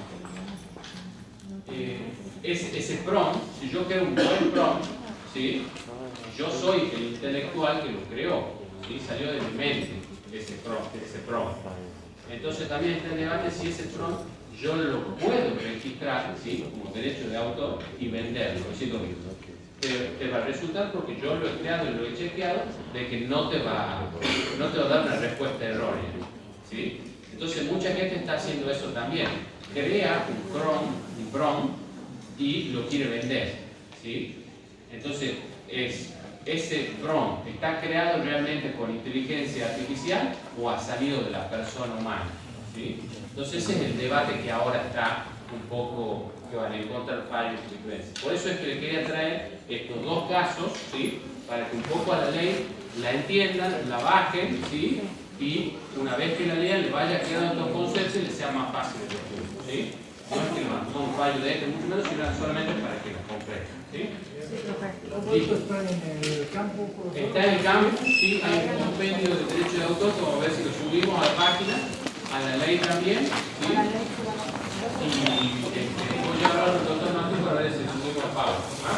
Ese prompt, si yo creo un buen prompt, ¿sí?, yo soy el intelectual que lo creó, ¿sí?, salió de mi mente ese prompt. Entonces también está el debate si ese prompt yo lo puedo registrar, ¿sí?, como derecho de autor y venderlo. Es decir, te va a resultar, porque yo lo he creado y lo he chequeado, de que no te va a dar una respuesta errónea, ¿sí? Entonces mucha gente está haciendo eso también. Crea un prompt y lo quiere vender, ¿sí? Entonces ese prompt está creado realmente por inteligencia artificial o ha salido de la persona humana, ¿sí? Entonces ese es el debate que ahora está un poco, que van a encontrar fallos y diferencias. Por eso es que le quería traer estos dos casos, ¿sí?, para que un poco a la ley la entiendan, la bajen, ¿sí?, y una vez que la lean le vaya quedando estos conceptos y les sea más fácil de estudio, ¿sí? No es que no un fallo de mucho menos, sino solamente para que lo comprenden, ¿sí? ¿Esto está en el campo? Está en el campo, sí, hay un compendio de derecho de autor, vamos a ver si lo subimos a la página, a la ley también, ¿sí? Y voy a hablar con el doctor Matú para ver si subimos a Pablo. ¿Ah?